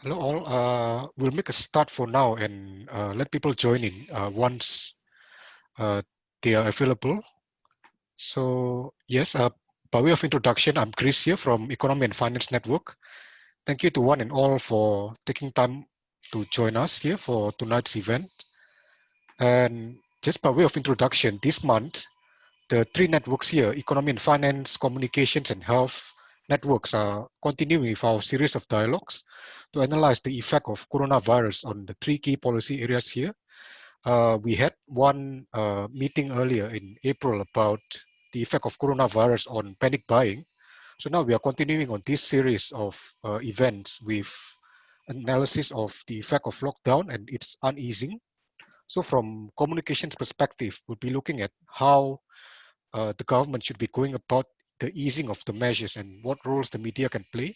Hello all. We'll make a start for now and let people join in once they are available. So yes, by way of introduction, I'm Chris here from Economy and Finance Network. Thank you to one and all for taking time to join us here for tonight's event. And just by way of introduction, this month, the three networks here, Economy and Finance, Communications and Health networks, are continuing with our series of dialogues to analyze the effect of coronavirus on the three key policy areas here. We had one meeting earlier in April about the effect of coronavirus on panic buying. So now we are continuing on this series of events with analysis of the effect of lockdown and its uneasing. So from communications perspective, we'll be looking at how the government should be going about the easing of the measures and what roles the media can play.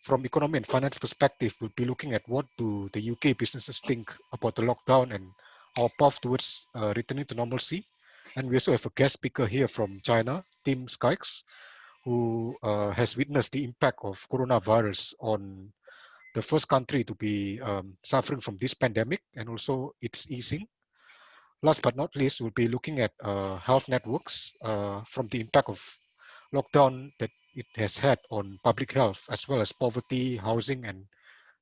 From economy and finance perspective, we'll be looking at what do the UK businesses think about the lockdown and our path towards returning to normalcy. And we also have a guest speaker here from China, Tim Sykes, who has witnessed the impact of coronavirus on the first country to be suffering from this pandemic and also its easing. Last but not least, we'll be looking at health networks from the impact of lockdown that it has had on public health, as well as poverty, housing, and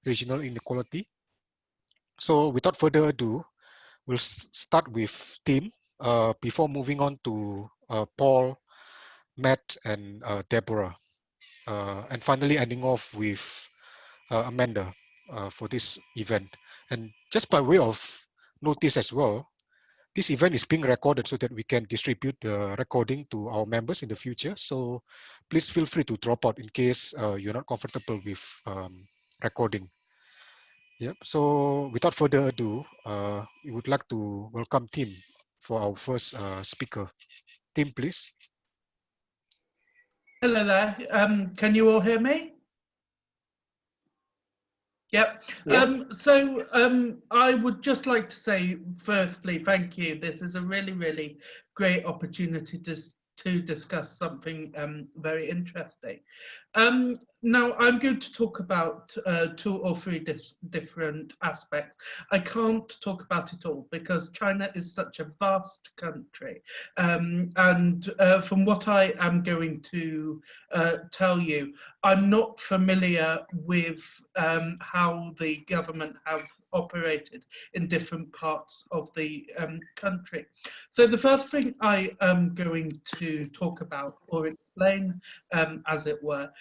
regional inequality. So without further ado, we'll start with Tim before moving on to Paul, Matt, and Deborah. And finally ending off with Amanda for this event. And just by way of notice as well, this event is being recorded so that we can distribute the recording to our members in the future. So please feel free to drop out in case you're not comfortable with recording. Yep. So without further ado, we would like to welcome Tim for our first speaker. Tim, please. Hello there. Can you all hear me? Yep. I would just like to say, firstly, thank you. This is a really, really great opportunity to discuss something very interesting. Now, I'm going to talk about 2 or 3 different aspects. I can't talk about it all because China is such a vast country. From what I am going to tell you, I'm not familiar with how the government have operated in different parts of the country. So the first thing I am going to talk about or explain, as it were,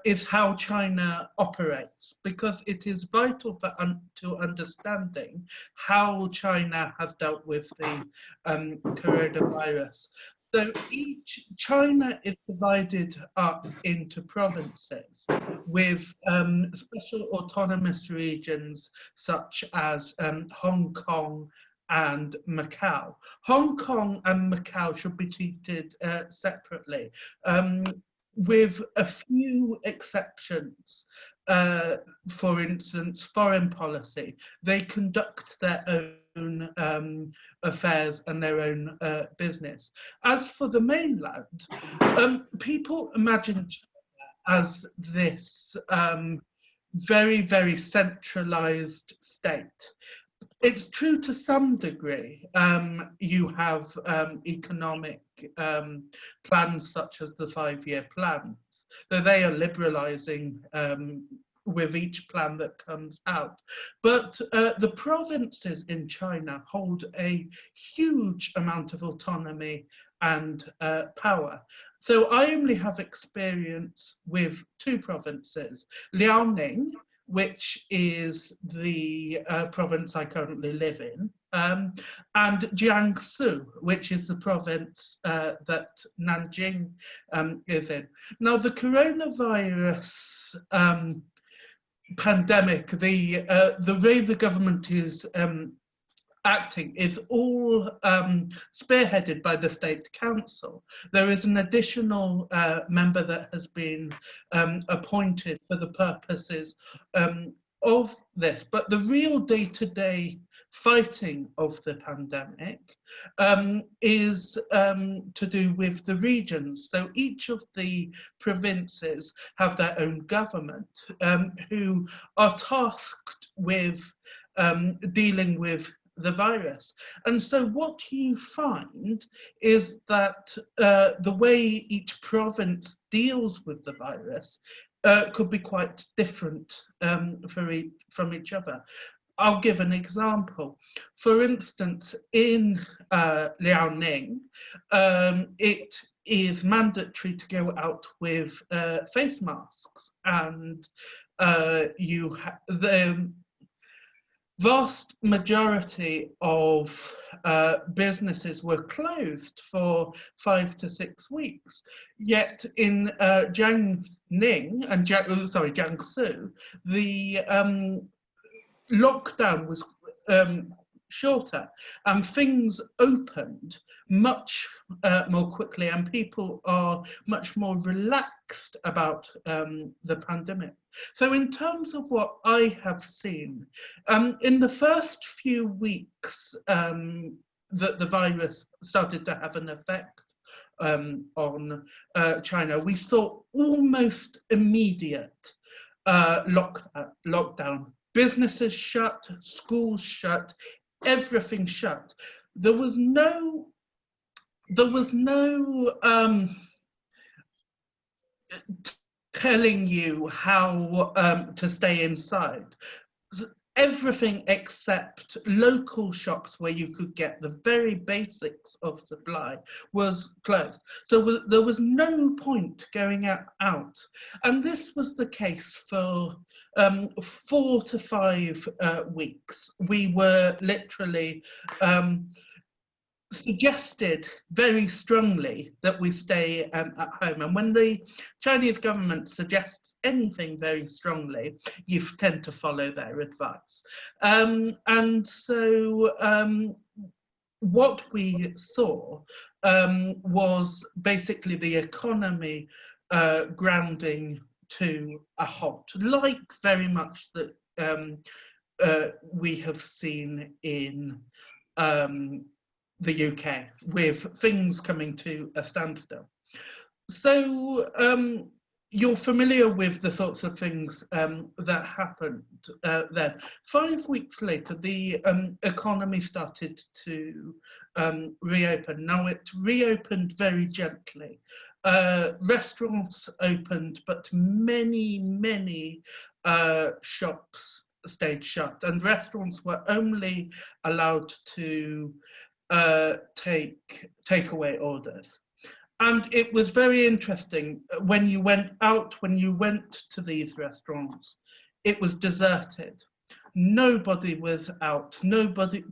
is how China operates, because it is vital for to understanding how China has dealt with the coronavirus. So China is divided up into provinces with special autonomous regions such as Hong Kong and Macau. Hong Kong and Macau should be treated separately, with a few exceptions. For instance, foreign policy. They conduct their own affairs and their own business. As for the mainland, people imagine China as this very, very centralized state. It's true to some degree. You have economic plans such as the 5-year plans, though they are liberalizing with each plan that comes out. But the provinces in China hold a huge amount of autonomy and power. So I only have experience with 2 provinces, Liaoning, which is the province I currently live in, and Jiangsu, which is the province that Nanjing is in. Now, the coronavirus pandemic, the way the government is acting is all spearheaded by the State Council. There is an additional member that has been appointed for the purposes of this, but the real day-to-day fighting of the pandemic is to do with the regions. So each of the provinces have their own government who are tasked with dealing with the virus. And so what you find is that the way each province deals with the virus could be quite different from each other. I'll give an example. For instance, in Liaoning, it is mandatory to go out with face masks, and the vast majority of businesses were closed for 5 to 6 weeks. Yet in Jiangning and Jiangsu, the lockdown was shorter and things opened much more quickly, and people are much more relaxed about the pandemic. So in terms of what I have seen, in the first few weeks that the virus started to have an effect on China, we saw almost immediate lockdown. Businesses shut, schools shut, everything shut. There was no telling you how to stay inside. Everything except local shops where you could get the very basics of supply was closed. So there was no point going out. And this was the case for 4 to 5 weeks. We were literally suggested very strongly that we stay at home. And when the Chinese government suggests anything very strongly, you tend to follow their advice. And so what we saw was basically the economy grounding to a halt, like very much that we have seen in the UK, with things coming to a standstill. So you're familiar with the sorts of things that happened then. 5 weeks later, the economy started to reopen. Now it reopened very gently. Restaurants opened, but many shops stayed shut, and restaurants were only allowed to take away orders. And it was very interesting when you went out, when you went to these restaurants, it was deserted. Nobody was out.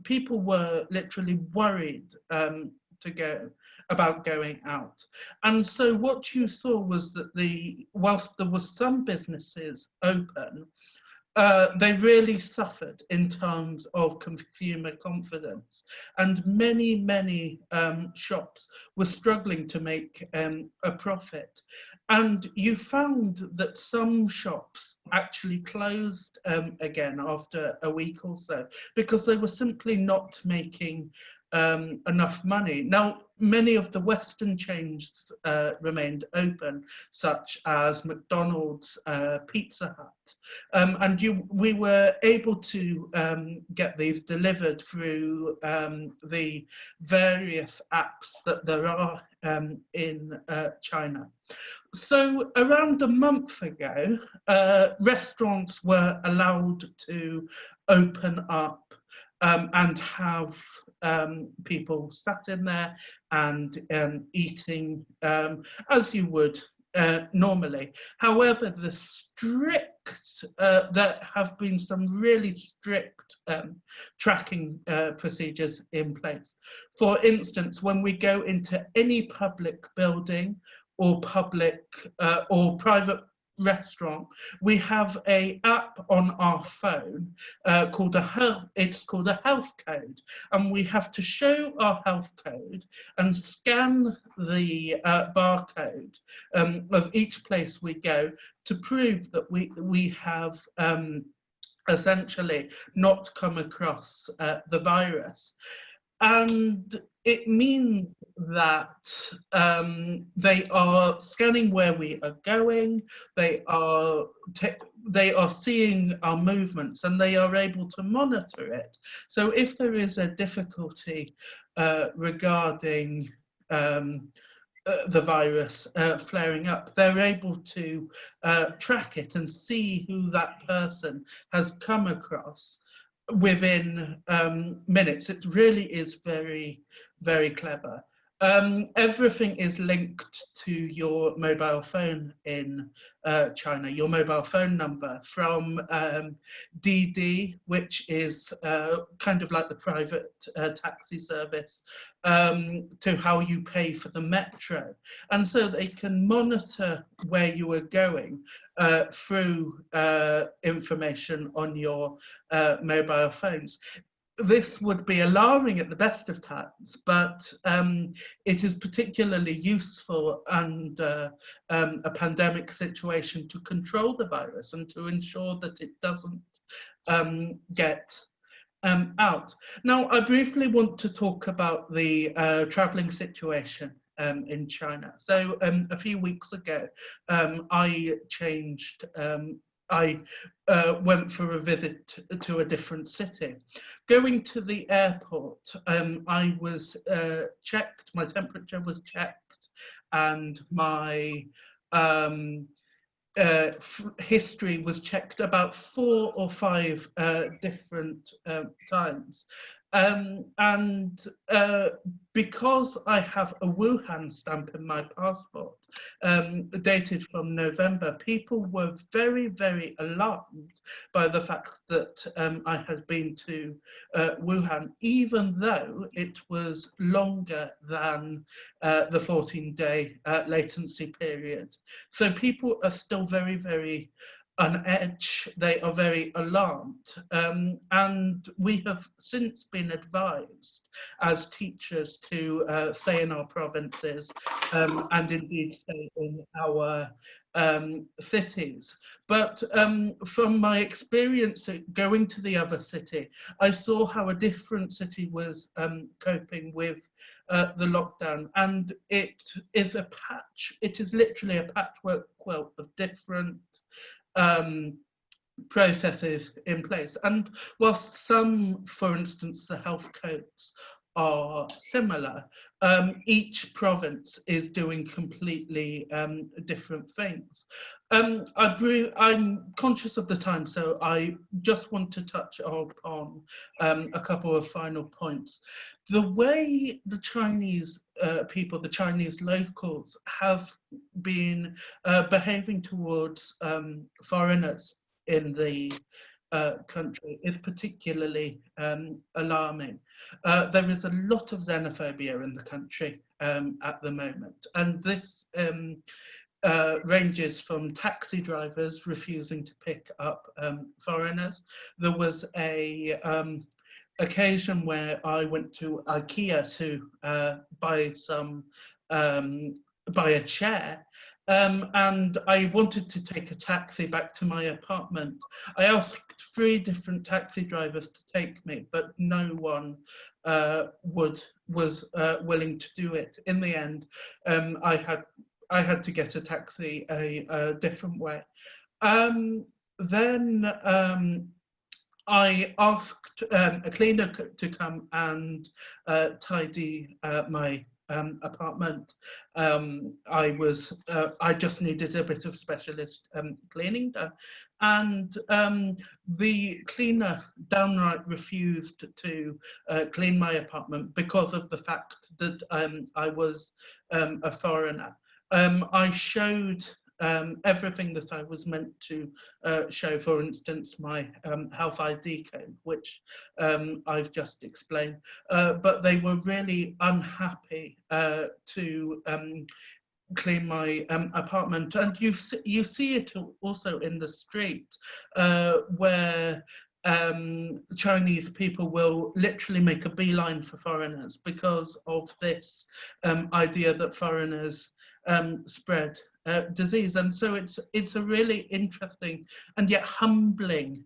People were literally worried about going out. And so what you saw was that whilst there was some businesses open, they really suffered in terms of consumer confidence, and many shops were struggling to make a profit. And you found that some shops actually closed again after a week or so, because they were simply not making enough money. Now, many of the Western chains remained open, such as McDonald's, Pizza Hut, and we were able to get these delivered through the various apps that there are in China. So around a month ago, restaurants were allowed to open up and have people sat in there and eating as you would normally. However, there have been some really strict tracking procedures in place. For instance, when we go into any public building or public or private restaurant, we have an app on our phone called a health code, and we have to show our health code and scan the barcode of each place we go to prove that we have essentially not come across the virus. And it means that they are scanning where we are going, they are seeing our movements, and they are able to monitor it. So if there is a difficulty regarding the virus flaring up, they're able to track it and see who that person has come across within minutes. It really is very, very clever. Everything is linked to your mobile phone in China, your mobile phone number, from DD, which is kind of like the private taxi service, to how you pay for the metro. And so they can monitor where you are going through information on your mobile phones. This would be alarming at the best of times, but it is particularly useful under a pandemic situation to control the virus and to ensure that it doesn't get out. Now, I briefly want to talk about the traveling situation in China. So a few weeks ago, I went for a visit to a different city. Going to the airport, I was checked, my temperature was checked, and my history was checked about 4 or 5 different times. And because I have a Wuhan stamp in my passport, dated from November, people were very, very alarmed by the fact that I had been to Wuhan, even though it was longer than the 14-day latency period. So people are still very, very on edge, they are very alarmed, and we have since been advised as teachers to stay in our provinces and indeed stay in our cities. But from my experience going to the other city, I saw how a different city was coping with the lockdown, and it is literally a patchwork quilt of different processes in place. And whilst some, for instance, the health codes are similar, each province is doing completely different things. I'm conscious of the time, so I just want to touch upon a couple of final points. The way the Chinese people, the Chinese locals, have been behaving towards foreigners in the country is particularly alarming. There is a lot of xenophobia in the country at the moment, and this ranges from taxi drivers refusing to pick up foreigners. There was a occasion where I went to IKEA to buy a chair, and I wanted to take a taxi back to my apartment. I asked 3 different taxi drivers to take me, but no one was willing to do it. In the end, I had to get a taxi a different way. Then I asked a cleaner to come and tidy my apartment. I just needed a bit of specialist cleaning done, and the cleaner downright refused to clean my apartment because of the fact that I was a foreigner. I showed everything that I was meant to show, for instance, my health ID code, which I've just explained, but they were really unhappy to clean my apartment. And you see it also in the street, where Chinese people will literally make a beeline for foreigners because of this idea that foreigners spread disease. And so it's a really interesting and yet humbling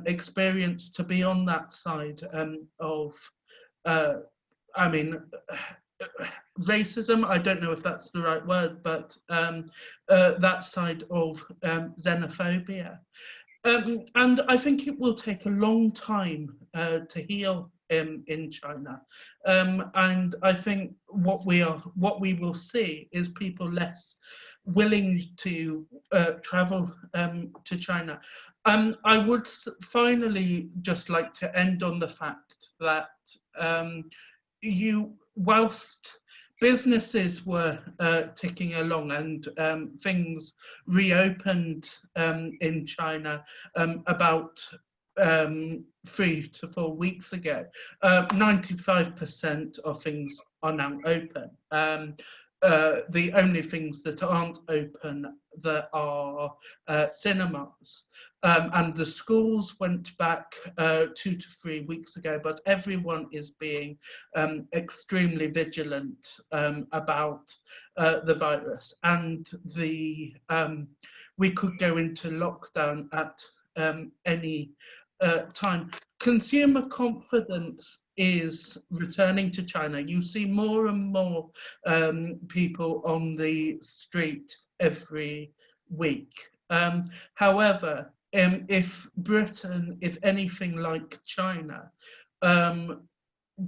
experience to be on that side of, I mean, racism, I don't know if that's the right word, but that side of xenophobia. And I think it will take a long time to heal in China. And I think what we will see is people less willing to travel to China. I would finally just like to end on the fact that whilst businesses were ticking along and things reopened in China about 3 to 4 weeks ago, 95% of things are now open. The only things that aren't open that are cinemas. And the schools went back 2 to 3 weeks ago, but everyone is being extremely vigilant about the virus. And we could go into lockdown at any time. Consumer confidence is returning to China. You see more and more people on the street every week. However, if Britain is anything like China,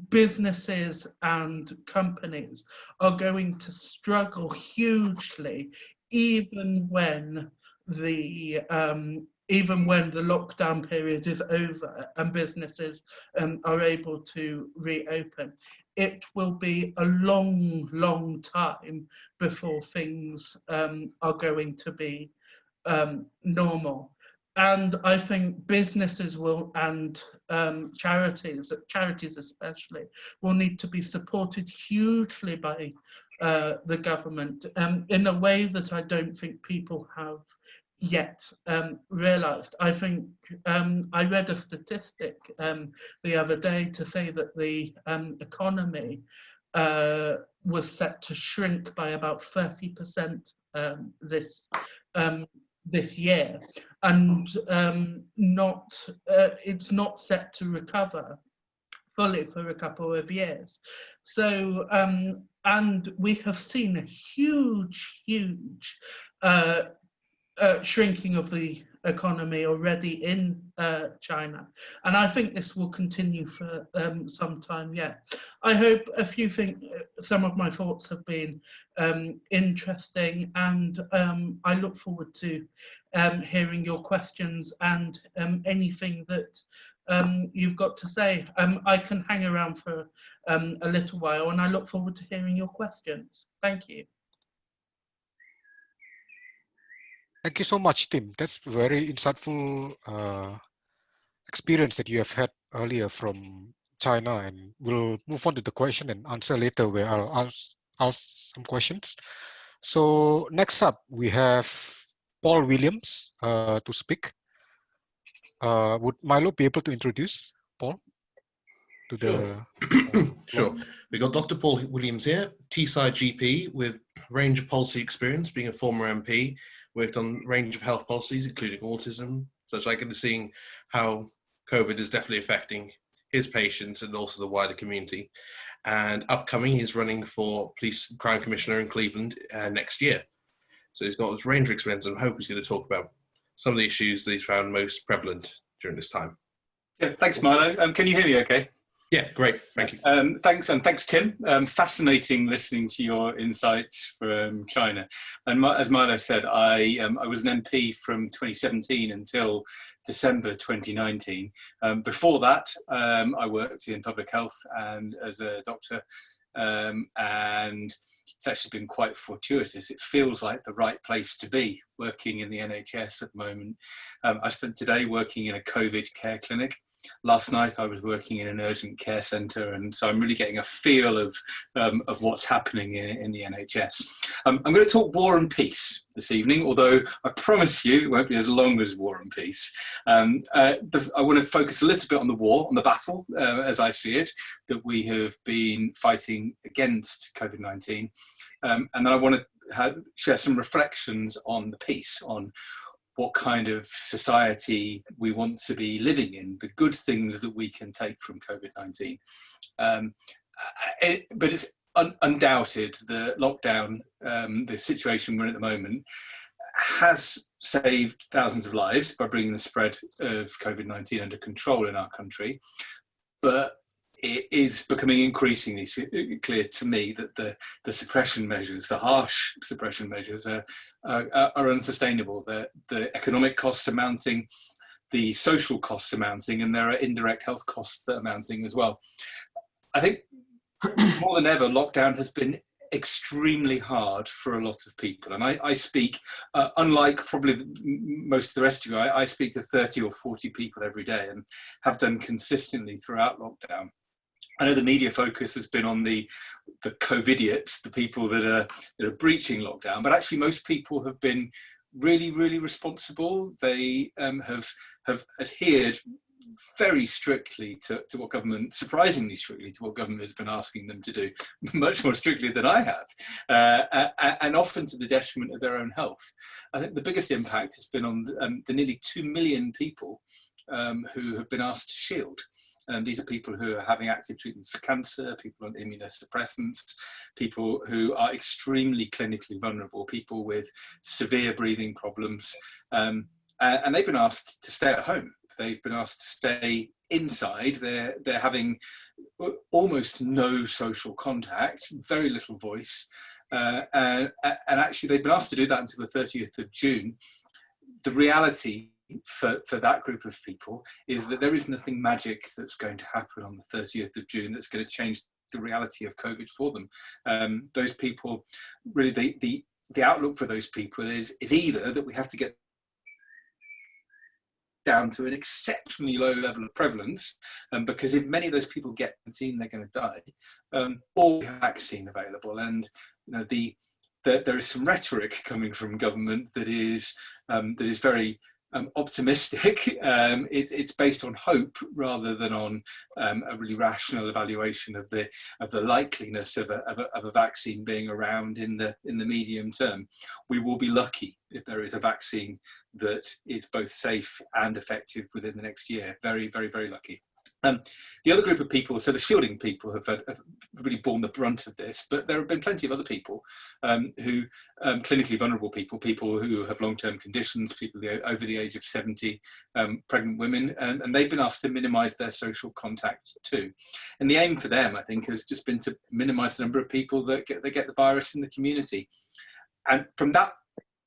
businesses and companies are going to struggle hugely, even when the lockdown period is over and businesses are able to reopen. It will be a long, long time before things are going to be normal. And I think businesses will, and charities especially, will need to be supported hugely by the government in a way that I don't think people have yet realised. I think I read a statistic the other day to say that the economy was set to shrink by about 30% this year, and it's not set to recover fully for a couple of years. So, and we have seen a huge shrinking of the economy already in China, and I think this will continue for some time yet. I hope some of my thoughts have been interesting, and I look forward to hearing your questions and anything that you've got to say. I can hang around for a little while, and I look forward to hearing your questions. Thank you. Thank you so much, Tim. That's very insightful experience that you have had earlier from China, and we'll move on to the question and answer later, where I'll ask some questions. So next up, we have Paul Williams to speak. Would Milo be able to introduce Paul to the? Sure. We've got Dr. Paul Williams here, Teeside GP with range of policy experience, being a former MP, worked on a range of health policies, including autism, such like seeing how COVID is definitely affecting his patients and also the wider community. And upcoming, he's running for Police Crime Commissioner in Cleveland next year. So he's got this range of experience, and I hope he's going to talk about some of the issues that he's found most prevalent during this time. Yeah, thanks, Milo. Can you hear me okay? Yeah, great. Thank you. Thanks, and thanks, Tim. Fascinating listening to your insights from China. And as Milo said, I was an MP from 2017 until December 2019. Before that, I worked in public health and as a doctor, and it's actually been quite fortuitous. It feels like the right place to be, working in the NHS at the moment. I spent today working in a COVID care clinic. Last night I was working in an urgent care centre, and so I'm really getting a feel of what's happening in the NHS. I'm going to talk War and Peace this evening, although I promise you it won't be as long as War and Peace. I want to focus a little bit on the war, on the battle, as I see it, that we have been fighting against COVID-19. And then I want to share some reflections on the piece, on what kind of society we want to be living in, the good things that we can take from COVID-19. But it's undoubted the lockdown, the situation we're in at the moment, has saved thousands of lives by bringing the spread of COVID-19 under control in our country. But it is becoming increasingly clear to me that the suppression measures, the harsh suppression measures, are unsustainable. The economic costs are mounting, the social costs are mounting, and there are indirect health costs that are mounting as well. I think more than ever, lockdown has been extremely hard for a lot of people. And I speak, unlike probably most of the rest of you, I speak to 30 or 40 people every day and have done consistently throughout lockdown. I know the media focus has been on the COVIDiots, the people that are breaching lockdown, but actually most people have been really, really responsible. They have adhered very strictly to what government, surprisingly strictly to what government has been asking them to do, much more strictly than I have, and often to the detriment of their own health. I think the biggest impact has been on the nearly 2 million people who have been asked to shield. These are people who are having active treatments for cancer, people on immunosuppressants, people who are extremely clinically vulnerable, people with severe breathing problems, and they've been asked to stay at home. They've been asked to stay inside. They're having almost no social contact, very little voice, and actually they've been asked to do that until the 30th of June. The reality for that group of people is that there is nothing magic that's going to happen on the 30th of June that's going to change the reality of COVID for them. Those people, really, the outlook for those people is either that we have to get down to an exceptionally low level of prevalence, because if many of those people get vaccine, they're going to die, or vaccine available. And you know, there is some rhetoric coming from government that is very optimistic. It's based on hope rather than on a really rational evaluation of the likeliness of a vaccine being around in the medium term. We will be lucky if there is a vaccine that is both safe and effective within the next year. Very, very, very lucky. The other group of people, so the shielding people, have really borne the brunt of this, but there have been plenty of other people who, clinically vulnerable people who have long-term conditions, people over the age of 70, pregnant women, and they've been asked to minimise their social contact too. And the aim for them, I think, has just been to minimise the number of people that get the virus in the community. And from that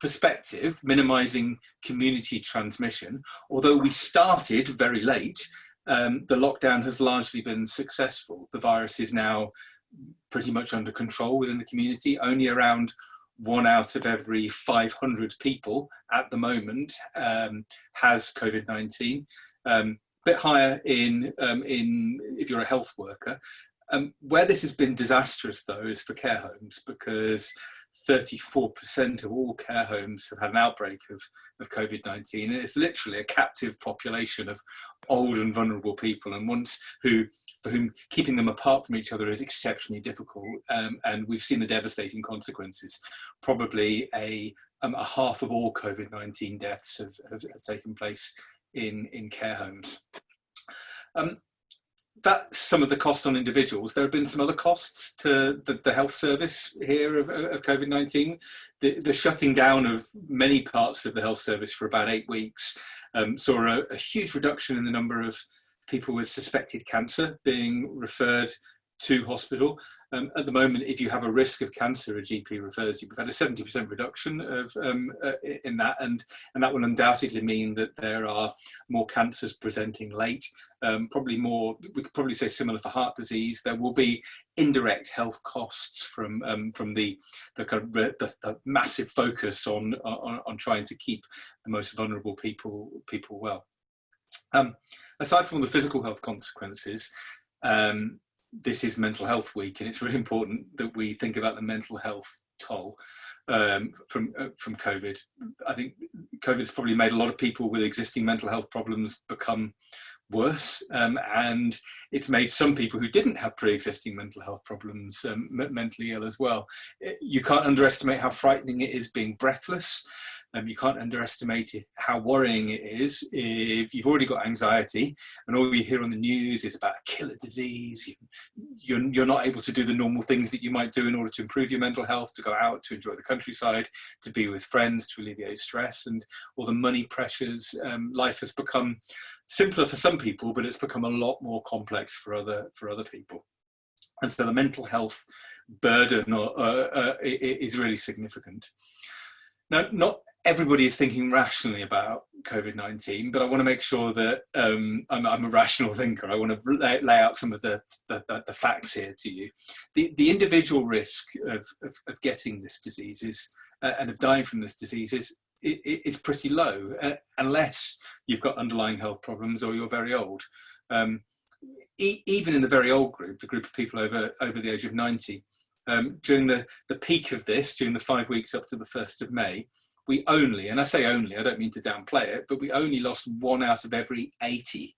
perspective, minimising community transmission, although we started very late, the lockdown has largely been successful. The virus is now pretty much under control within the community. Only around 1 out of every 500 people at the moment has COVID-19. Bit higher in if you're a health worker. Where this has been disastrous, though, is for care homes, because 34% of all care homes have had an outbreak of COVID-19. It's literally a captive population of old and vulnerable people, and for whom keeping them apart from each other is exceptionally difficult. And we've seen the devastating consequences. Probably a half of all COVID-19 deaths have taken place in care homes. That's some of the cost on individuals. There have been some other costs to the health service here of COVID-19. The shutting down of many parts of the health service for about 8 weeks saw a huge reduction in the number of people with suspected cancer being referred to hospital. At the moment, if you have a risk of cancer, a GP refers you. We've had a 70% reduction in that, and that will undoubtedly mean that there are more cancers presenting late. Probably more, we could probably say similar for heart disease. There will be indirect health costs from the kind of the massive focus on trying to keep the most vulnerable people well. Aside from the physical health consequences, this is Mental Health Week, and it's really important that we think about the mental health toll from COVID. I think COVID has probably made a lot of people with existing mental health problems become worse, and it's made some people who didn't have pre-existing mental health problems mentally ill as well. You can't underestimate how frightening it is being breathless. You can't underestimate how worrying it is if you've already got anxiety and all you hear on the news is about a killer disease. You're not able to do the normal things that you might do in order to improve your mental health, to go out, to enjoy the countryside, to be with friends, to alleviate stress, and all the money pressures. Life has become simpler for some people, but it's become a lot more complex for other people. And so the mental health burden is really significant. Now, not everybody is thinking rationally about COVID-19, but I want to make sure that I'm a rational thinker. I want to lay out some of the facts here to you. The individual risk of getting this disease and of dying from this disease is pretty low, unless you've got underlying health problems or you're very old. Even in the very old group, the group of people over the age of 90, during the peak of this, during the 5 weeks up to the 1st of May, we only, and I say only, I don't mean to downplay it, but we only lost 1 out of every 80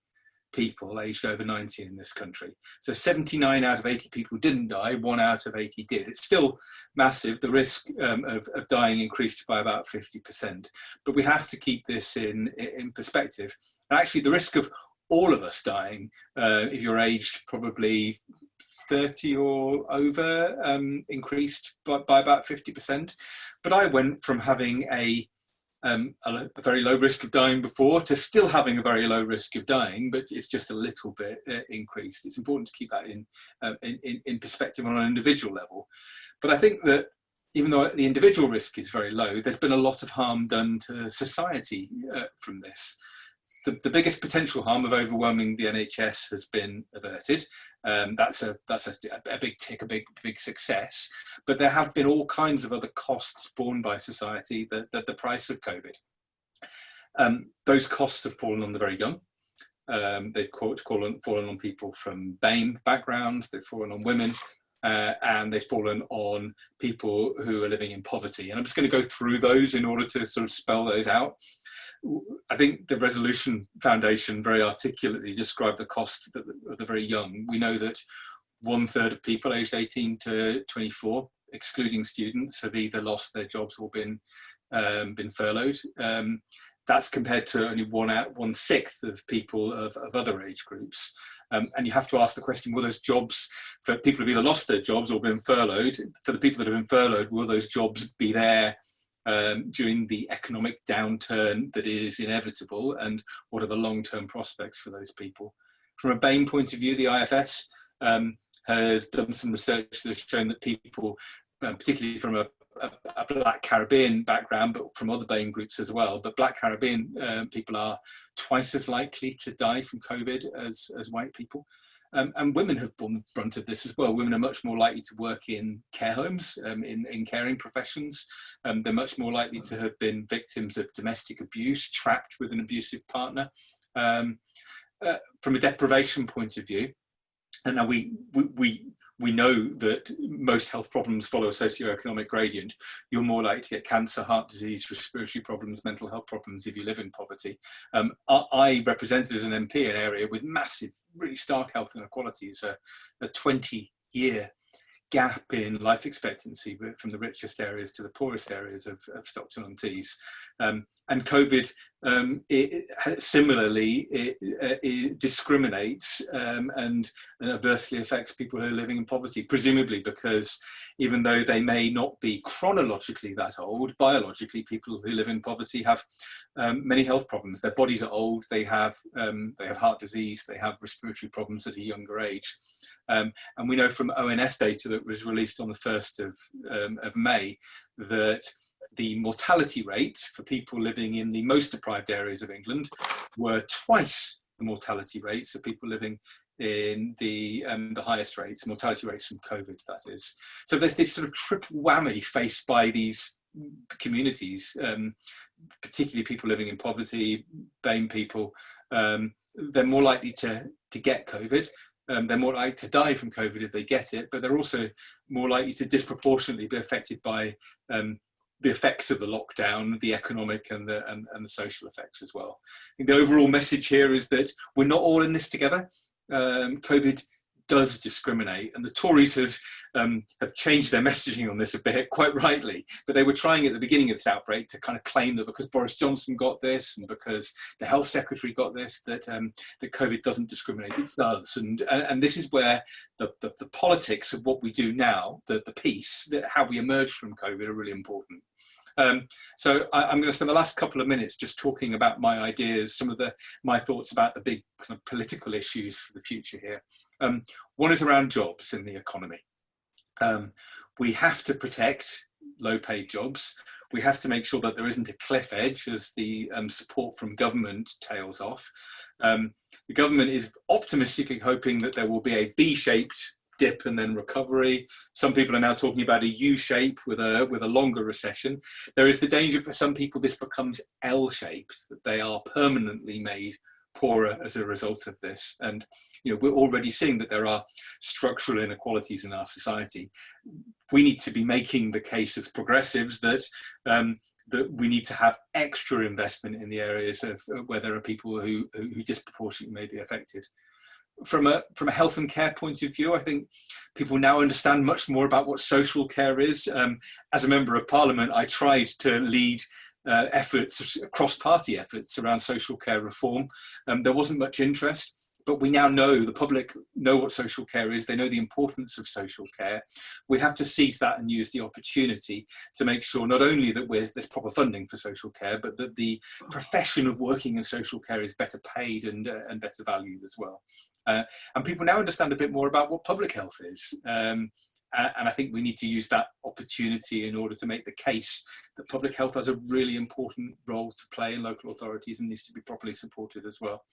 people aged over 90 in this country. So 79 out of 80 people didn't die, 1 out of 80 did. It's still massive. The risk of dying increased by about 50%. But we have to keep this in perspective. And actually, the risk of all of us dying, if you're aged probably 30 or over, increased by about 50%. But I went from having a very low risk of dying before to still having a very low risk of dying, but it's just a little bit increased. It's important to keep that in perspective on an individual level. But I think that even though the individual risk is very low, there's been a lot of harm done to society from this. The biggest potential harm of overwhelming the NHS has been averted. That's a big tick, a big success. But there have been all kinds of other costs borne by society that the price of COVID. Those costs have fallen on the very young. They've fallen on people from BAME backgrounds. They've fallen on women. And they've fallen on people who are living in poverty. And I'm just going to go through those in order to sort of spell those out. I think the Resolution Foundation very articulately described the cost of the very young. We know that 1/3 of people aged 18 to 24, excluding students, have either lost their jobs or been furloughed. That's compared to only 1/6 of people of other age groups. And you have to ask the question, will those jobs, for people who've either lost their jobs or been furloughed, for the people that have been furloughed, will those jobs be there during the economic downturn that is inevitable, and what are the long-term prospects for those people? From a BAME point of view, the IFS has done some research that has shown that people, particularly from a Black Caribbean background, but from other BAME groups as well, but Black Caribbean people are twice as likely to die from COVID as white people. And women have borne the brunt of this as well. Women are much more likely to work in care homes, in caring professions. They're much more likely to have been victims of domestic abuse, trapped with an abusive partner. From a deprivation point of view, and now we know that most health problems follow a socioeconomic gradient. You're more likely to get cancer, heart disease, respiratory problems, mental health problems if you live in poverty. I represented as an MP an area with massive, really stark health inequalities, a 20-year gap in life expectancy from the richest areas to the poorest areas of Stockton-on-Tees. And COVID similarly it discriminates and adversely affects people who are living in poverty, presumably because even though they may not be chronologically that old, biologically people who live in poverty have many health problems. Their bodies are old, they have heart disease, they have respiratory problems at a younger age. And we know from ONS data that was released on the 1st of May that the mortality rates for people living in the most deprived areas of England were twice the mortality rates of people living in the highest rates, mortality rates from COVID, that is. So there's this sort of triple whammy faced by these communities, particularly people living in poverty, BAME people. They're more likely to get COVID. They're more likely to die from COVID if they get it, but they're also more likely to disproportionately be affected by the effects of the lockdown, the economic and the social effects as well. I think the overall message here is that we're not all in this together. COVID does discriminate, and the Tories have changed their messaging on this a bit, quite rightly. But they were trying at the beginning of this outbreak to kind of claim that because Boris Johnson got this and because the health secretary got this, that COVID doesn't discriminate. It does, and this is where the politics of what we do now, the piece, how we emerge from COVID, are really important. So I'm going to spend the last couple of minutes just talking about my ideas, some of my thoughts about the big kind of political issues for the future here. One is around jobs in the economy. We have to protect low-paid jobs. We have to make sure that there isn't a cliff edge as the support from government tails off. The government is optimistically hoping that there will be a B-shaped dip and then recovery. Some people are now talking about a U-shape with a longer recession. There is the danger for some people this becomes L-shaped, that they are permanently made poorer as a result of this. And we're already seeing that there are structural inequalities in our society. We need to be making the case as progressives that that we need to have extra investment in the areas of where there are people who disproportionately may be affected. From a health and care point of view, I think people now understand much more about what social care is. As a member of Parliament, I tried to lead efforts, cross-party efforts around social care reform. There wasn't much interest, but we now know, the public know what social care is, they know the importance of social care. We have to seize that and use the opportunity to make sure not only that there's proper funding for social care, but that the profession of working in social care is better paid and better valued as well. And people now understand a bit more about what public health is. And I think we need to use that opportunity in order to make the case that public health has a really important role to play in local authorities and needs to be properly supported as well.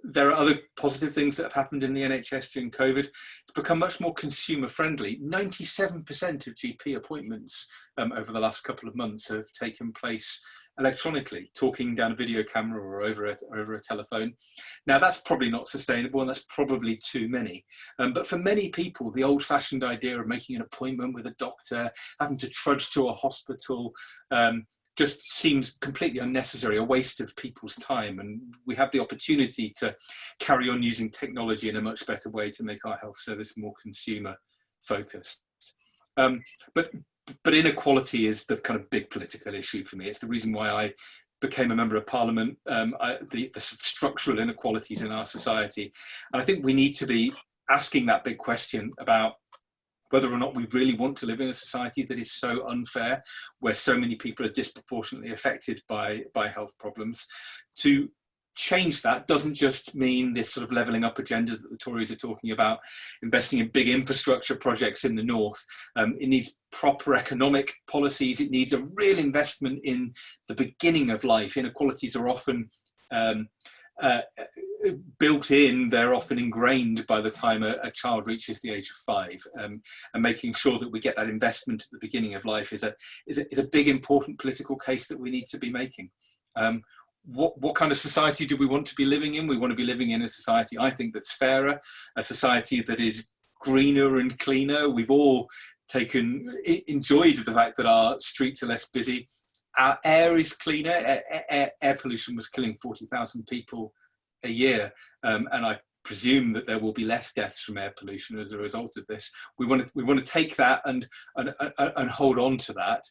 There are other positive things that have happened in the NHS during COVID. It's become much more consumer friendly. 97% of GP appointments over the last couple of months have taken place electronically, talking down a video camera or over a telephone. Now that's probably not sustainable and that's probably too many. But for many people, the old-fashioned idea of making an appointment with a doctor, having to trudge to a hospital, just seems completely unnecessary, a waste of people's time. And we have the opportunity to carry on using technology in a much better way to make our health service more consumer focused. But inequality is the kind of big political issue for me. It's the reason why I became a member of Parliament, the structural inequalities in our society. And I think we need to be asking that big question about whether or not we really want to live in a society that is so unfair, where so many people are disproportionately affected by health problems. To change that doesn't just mean this sort of levelling up agenda that the Tories are talking about, investing in big infrastructure projects in the north. It needs proper economic policies. It needs a real investment in the beginning of life. Inequalities are often built in, they're often ingrained by the time a child reaches the age of 5, and making sure that we get that investment at the beginning of life is a big important political case that we need to be making. What kind of society do we want to be living in? We want to be living in a society, I think, that's fairer, a society that is greener and cleaner. We've all enjoyed the fact that our streets are less busy. Our air is cleaner. Air pollution was killing 40,000 people a year, and I presume that there will be less deaths from air pollution as a result of this. We want to take that and hold on to that.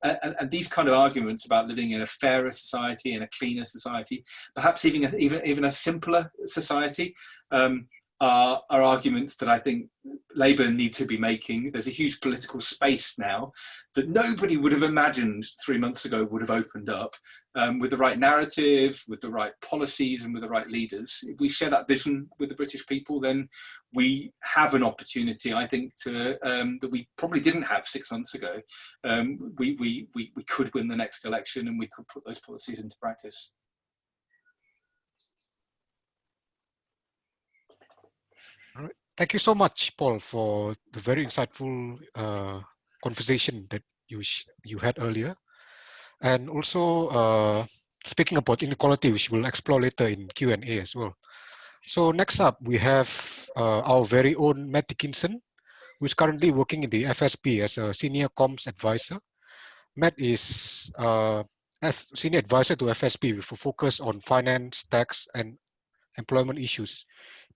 And these kind of arguments about living in a fairer society, in a cleaner society, perhaps even a simpler society, are arguments that I think Labour need to be making. There's a huge political space now that nobody would have imagined 3 months ago would have opened up, with the right narrative, with the right policies and with the right leaders. If we share that vision with the British people, then we have an opportunity, I think, to that we probably didn't have 6 months ago. We could win the next election and we could put those policies into practice. All right. Thank you so much, Paul, for the very insightful conversation that you had earlier. And also, speaking about inequality, which we'll explore later in Q&A as well. So next up, we have our very own Matt Dickinson, who is currently working in the FSB as a senior comms advisor Matt is Senior Advisor to FSP with a focus on finance, tax, and employment issues.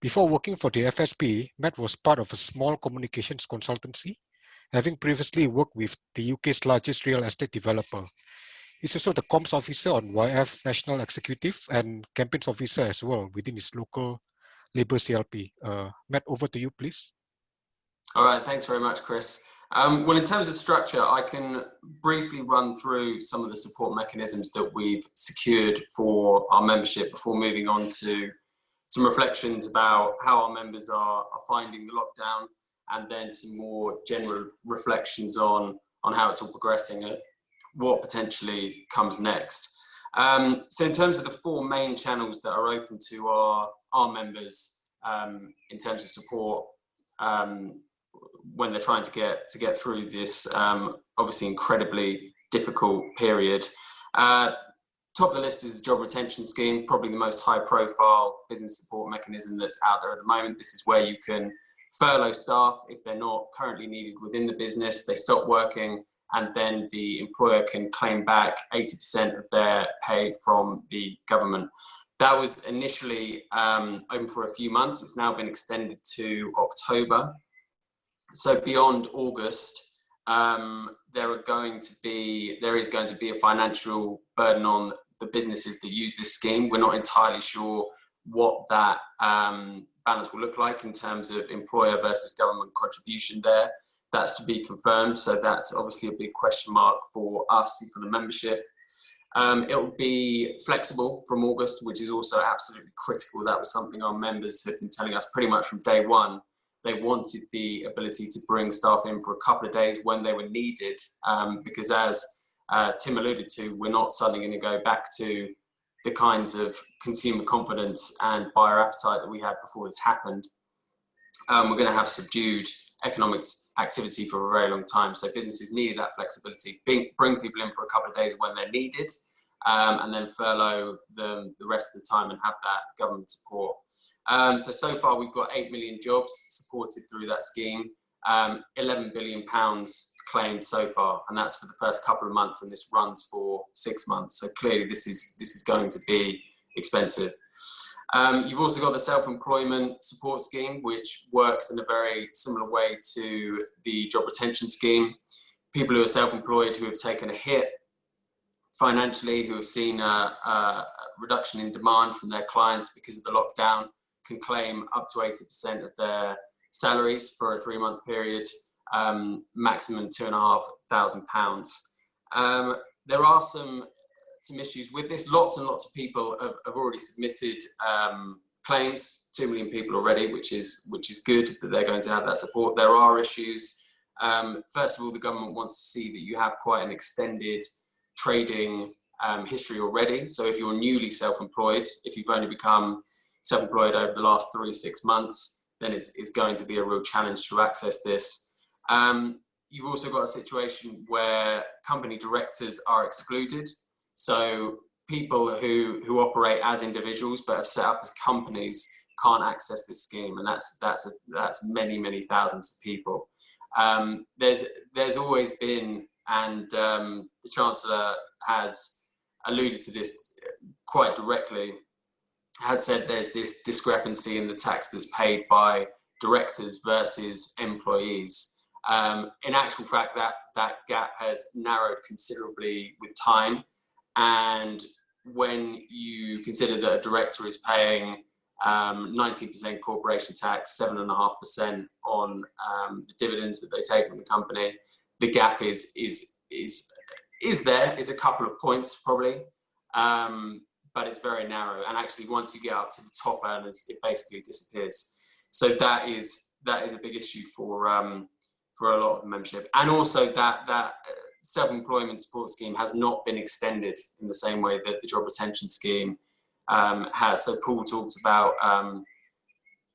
Before working for the FSP, Matt was part of a small communications consultancy, having previously worked with the UK's largest real estate developer. He's also the comms officer on YF National Executive and campaigns officer as well within his local Labour CLP. Matt, over to you, please. All right, thanks very much, Chris. Well, in terms of structure, I can briefly run through some of the support mechanisms that we've secured for our membership before moving on to some reflections about how our members are finding the lockdown, and then some more general reflections on how it's all progressing and what potentially comes next. So in terms of the four main channels that are open to our members in terms of support when they're trying to get through this obviously incredibly difficult period. Top of the list is the job retention scheme, probably the most high profile business support mechanism that's out there at the moment. This is where you can furlough staff if they're not currently needed within the business, they stop working, and then the employer can claim back 80% of their pay from the government. That was initially open for a few months. It's now been extended to October. So beyond August, there is going to be a financial burden on the businesses that use this scheme. We're not entirely sure what that balance will look like in terms of employer versus government contribution there. That's to be confirmed. So that's obviously a big question mark for us and for the membership. It will be flexible from August, which is also absolutely critical. That was something our members have been telling us pretty much from day one. They wanted the ability to bring staff in for a couple of days when they were needed, because as Tim alluded to, we're not suddenly going to go back to the kinds of consumer confidence and buyer appetite that we had before this happened. We're going to have subdued economic activity for a very long time. So businesses needed that flexibility, bring people in for a couple of days when they're needed, and then furlough them the rest of the time and have that government support. So far we've got 8 million jobs supported through that scheme, 11 billion pounds claimed so far, and that's for the first couple of months, and this runs for 6 months. So clearly this is going to be expensive. You've also got the self-employment support scheme, which works in a very similar way to the job retention scheme. People who are self-employed who have taken a hit financially, who have seen a reduction in demand from their clients because of the lockdown, can claim up to 80% of their salaries for a 3-month period, maximum £2,500. There are some issues with this. Lots and lots of people have already submitted claims, 2 million people already, which is good that they're going to have that support. There are issues. First of all, the government wants to see that you have quite an extended trading history already. So if you're newly self-employed, if you've only become self-employed over the last 3 to 6 months, then it's going to be a real challenge to access this. You've also got a situation where company directors are excluded. So people who operate as individuals but have set up as companies can't access this scheme, and that's many thousands of people. There's always been, and the Chancellor has alluded to this quite directly, has said there's this discrepancy in the tax that's paid by directors versus employees. In actual fact, that gap has narrowed considerably with time. And when you consider that a director is paying 19% corporation tax, 7.5% on the dividends that they take from the company, the gap is a couple of points probably, but it's very narrow. And actually, once you get up to the top earners, it basically disappears. So that is a big issue for a lot of the membership. And also that self-employment support scheme has not been extended in the same way that the job retention scheme has. So Paul talked about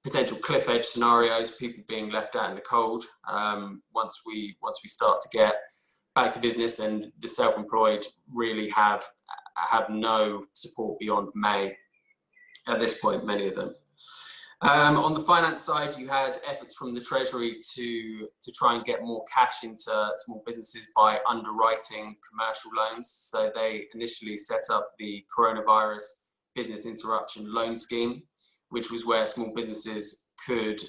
potential cliff edge scenarios, people being left out in the cold once we start to get back to business, and the self-employed really have no support beyond May at this point, many of them. On the finance side, you had efforts from the Treasury to try and get more cash into small businesses by underwriting commercial loans. So they initially set up the coronavirus business interruption loan scheme, which was where small businesses could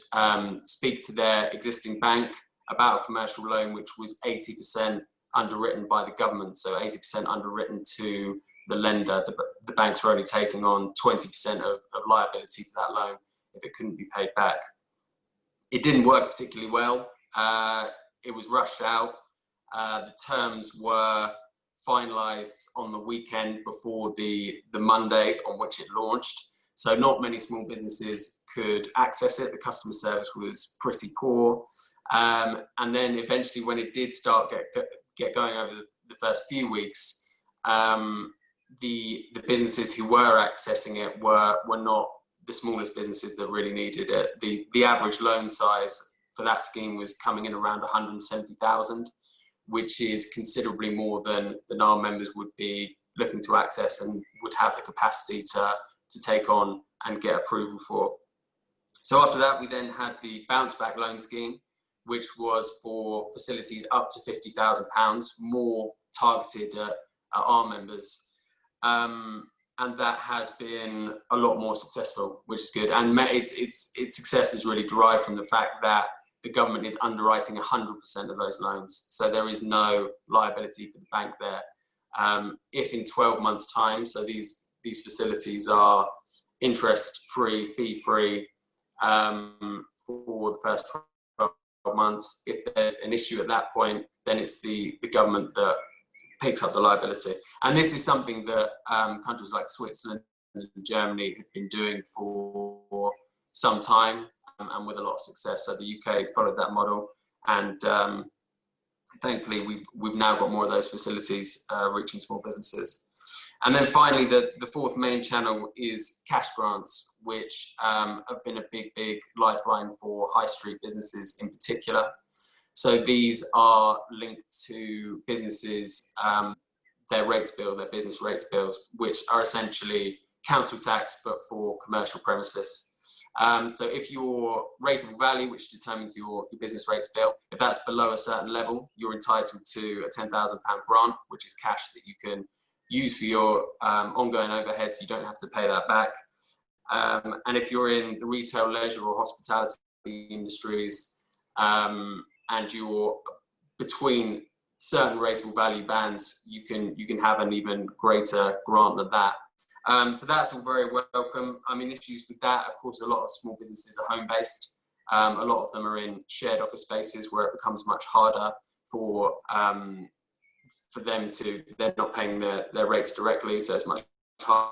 speak to their existing bank about a commercial loan, which was 80% underwritten by the government. So 80% underwritten to the lender. The banks were only taking on 20% of liability for that loan if it couldn't be paid back. It didn't work particularly well. It was rushed out. The terms were finalized on the weekend before the Monday on which it launched. So not many small businesses could access it. The customer service was pretty poor. And then eventually when it did start get going over the first few weeks, the businesses who were accessing it were not the smallest businesses that really needed it. The average loan size for that scheme was coming in around 170,000, which is considerably more than our members would be looking to access and would have the capacity to take on and get approval for. So after that, we then had the bounce back loan scheme, which was for facilities up to £50,000, more targeted at our members. And that has been a lot more successful, which is good. And its success is really derived from the fact that the government is underwriting 100% of those loans. So there is no liability for the bank there. If in 12 months' time, so these facilities are interest-free, fee-free for the first 12 months, if there's an issue at that point, then it's the government that picks up the liability. And this is something that countries like Switzerland and Germany have been doing for some time and with a lot of success. So the UK followed that model, and thankfully we've now got more of those facilities reaching small businesses. And then finally, the fourth main channel is cash grants, which have been a big lifeline for high street businesses in particular. So these are linked to businesses, their rates bill, their business rates bills, which are essentially council tax, but for commercial premises. So if your rateable value, which determines your business rates bill, if that's below a certain level, you're entitled to a £10,000 grant, which is cash that you can use for your ongoing overheads. You don't have to pay that back. And if you're in the retail, leisure or hospitality industries, and you're between certain rateable value bands, you can have an even greater grant than that. So that's all very welcome. I mean, issues with that, of course, a lot of small businesses are home-based. A lot of them are in shared office spaces where it becomes much harder for them they're not paying their rates directly, so it's much harder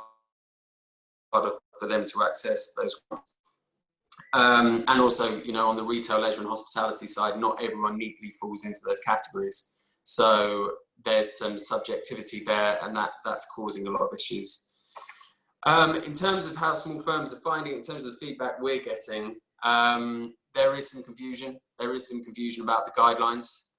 for them to access those grants. And also, you know, on the retail, leisure and hospitality side, not everyone neatly falls into those categories. So there's some subjectivity there, and that's causing a lot of issues. In terms of how small firms are finding it, in terms of the feedback we're getting, there is some confusion. There is some confusion about the guidelines.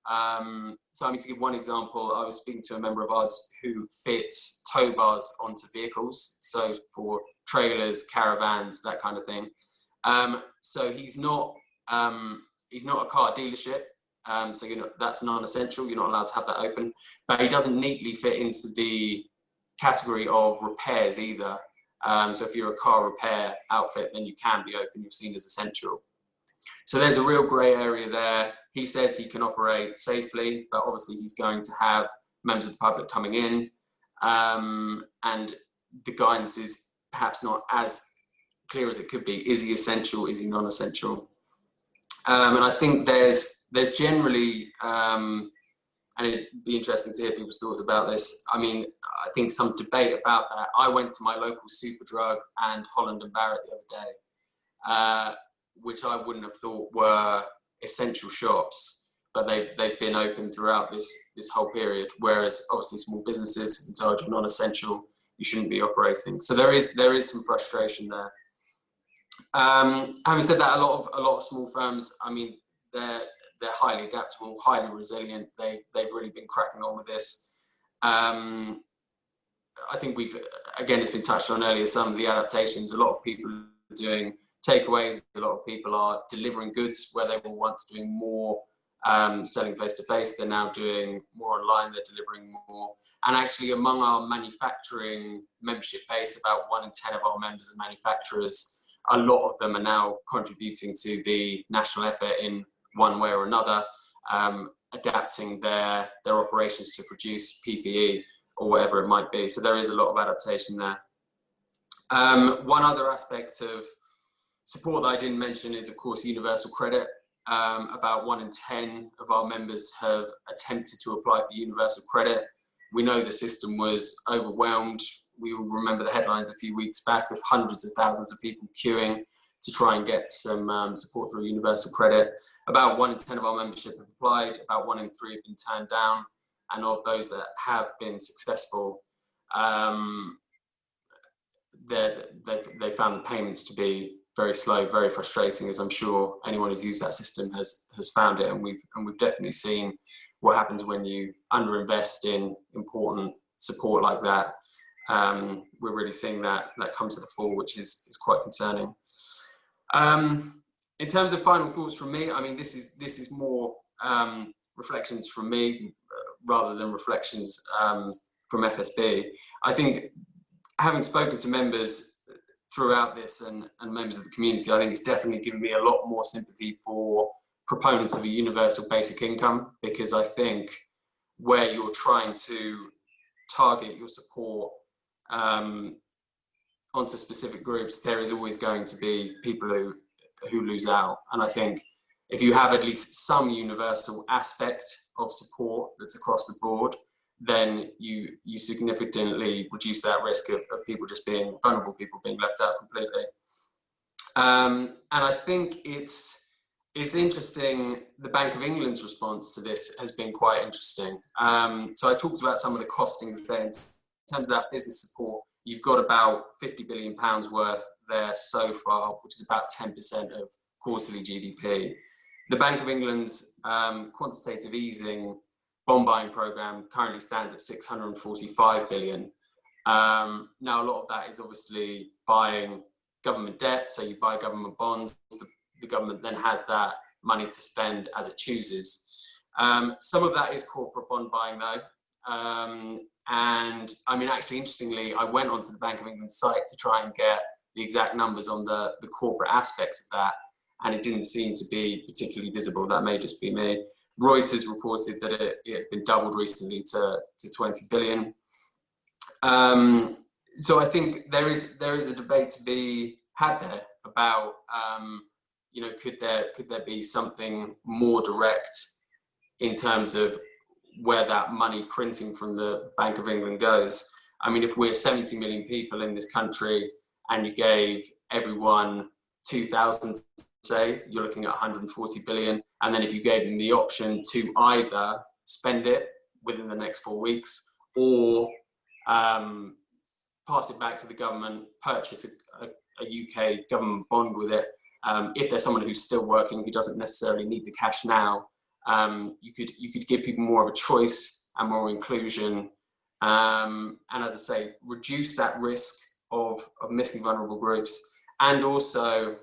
So I mean, to give one example, I was speaking to a member of ours who fits tow bars onto vehicles. So for trailers, caravans, that kind of thing. So he's not a car dealership. So that's non-essential. You're not allowed to have that open, but he doesn't neatly fit into the category of repairs either. So if you're a car repair outfit, then you can be open. You're seen as essential. So there's a real grey area there. He says he can operate safely, but obviously he's going to have members of the public coming in, and the guidance is perhaps not as clear as it could be. Is he essential? Is he non-essential? And I think there's generally, and it'd be interesting to hear people's thoughts about this. I mean, I think some debate about that. I went to my local Superdrug and Holland and Barrett the other day, which I wouldn't have thought were essential shops, but they've been open throughout this whole period. Whereas obviously small businesses have been told you're non-essential, you shouldn't be operating. So there is some frustration there. Having said that, a lot of small firms, I mean, they're highly adaptable, highly resilient. They've really been cracking on with this. I think it's been touched on earlier, some of the adaptations. A lot of people are doing takeaways. A lot of people are delivering goods where they were once doing more selling face-to-face. They're now doing more online, they're delivering more. And actually among our manufacturing membership base, about 1 in 10 of our members are manufacturers. A lot of them are now contributing to the national effort in one way or another, adapting their operations to produce PPE or whatever it might be. So there is a lot of adaptation there. One other aspect of support that I didn't mention is, of course, universal credit. About 1 in 10 of our members have attempted to apply for universal credit. We know the system was overwhelmed. We all remember the headlines a few weeks back of hundreds of thousands of people queuing to try and get some support through universal credit. About 1 in 10 of our membership have applied, about 1 in 3 have been turned down. And of those that have been successful, they found the payments to be very slow, very frustrating, as I'm sure anyone who's used that system has found it. And we've definitely seen what happens when you underinvest in important support like that. We're really seeing that come to the fore, which is quite concerning. In terms of final thoughts from me, I mean, this is more reflections from me rather than reflections from FSB. I think, having spoken to members throughout this and members of the community, I think it's definitely given me a lot more sympathy for proponents of a universal basic income, because I think where you're trying to target your support onto specific groups, there is always going to be people who lose out. And I think if you have at least some universal aspect of support that's across the board, then you significantly reduce that risk of people just being vulnerable, people being left out completely. And I think it's interesting, the Bank of England's response to this has been quite interesting. So I talked about some of the costings there. In terms of that business support, you've got about £50 billion worth there so far, which is about 10% of quarterly GDP. The Bank of England's quantitative easing bond buying program currently stands at 645 billion. Now, a lot of that is obviously buying government debt. So you buy government bonds, the government then has that money to spend as it chooses. Some of that is corporate bond buying though. And I mean, actually, interestingly, I went onto the Bank of England site to try and get the exact numbers on the corporate aspects of that, and it didn't seem to be particularly visible. That may just be me. Reuters reported that it had been doubled recently to 20 billion. So I think there is a debate to be had there about, you know, could there be something more direct in terms of where that money printing from the Bank of England goes. I mean, if we're 70 million people in this country and you gave everyone 2,000, say, you're looking at 140 billion. And then if you gave them the option to either spend it within the next 4 weeks or pass it back to the government, purchase a UK government bond with it. If there's someone who's still working, who doesn't necessarily need the cash now, you could give people more of a choice and more inclusion. And as I say, reduce that risk of missing vulnerable groups, and also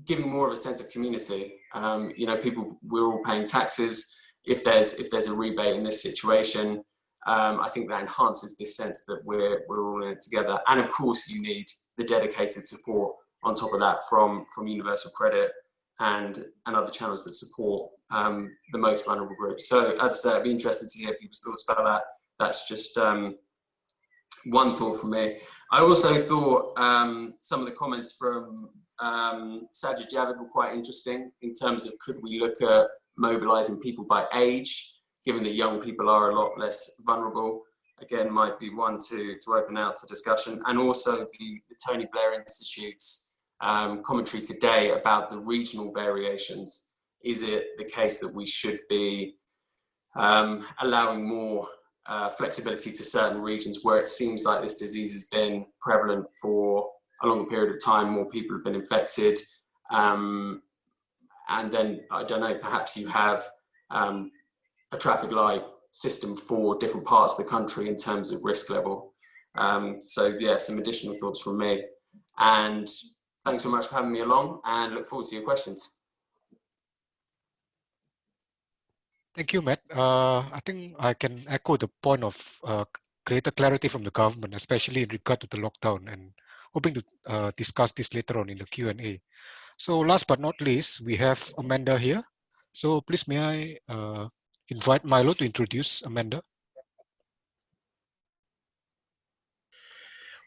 giving more of a sense of community. You know, we're all paying taxes. If there's a rebate in this situation, I think that enhances this sense that we're all in it together. And of course, you need the dedicated support on top of that from universal credit and other channels that support the most vulnerable groups. So as I said, I'd be interested to hear people's thoughts about that. That's just one thought from me. I also thought some of the comments from Sajid Javid were quite interesting in terms of, could we look at mobilizing people by age, given that young people are a lot less vulnerable? Again, might be one to open out to discussion. And also the Tony Blair Institute's commentary today about the regional variations. Is it the case that we should be allowing more flexibility to certain regions where it seems like this disease has been prevalent for a longer period of time, more people have been infected, and then, I don't know, perhaps you have a traffic light system for different parts of the country in terms of risk level. So yeah, some additional thoughts from me. And thanks so much for having me along, and look forward to your questions. Thank you, Matt. I think I can echo the point of greater clarity from the government, especially in regard to the lockdown, and hoping to discuss this later on in the Q&A. So last but not least, we have Amanda here. So please may I invite Milo to introduce Amanda.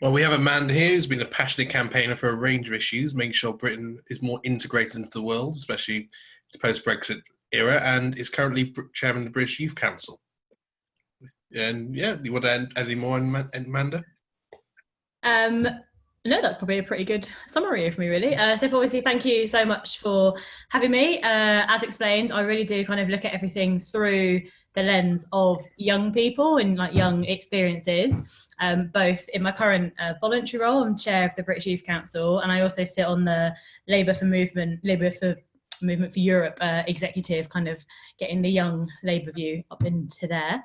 Well, we have Amanda here who's been a passionate campaigner for a range of issues, making sure Britain is more integrated into the world, especially the post-Brexit era, and is currently chairman of the British Youth Council. And yeah, do you want to add any more, Amanda? No, that's probably a pretty good summary of me, really. So obviously, thank you so much for having me. As explained, I really do kind of look at everything through the lens of young people and like young experiences, both in my current voluntary role. I'm chair of the British Youth Council, and I also sit on the Labour for Movement for Europe executive, kind of getting the young Labour view up into there.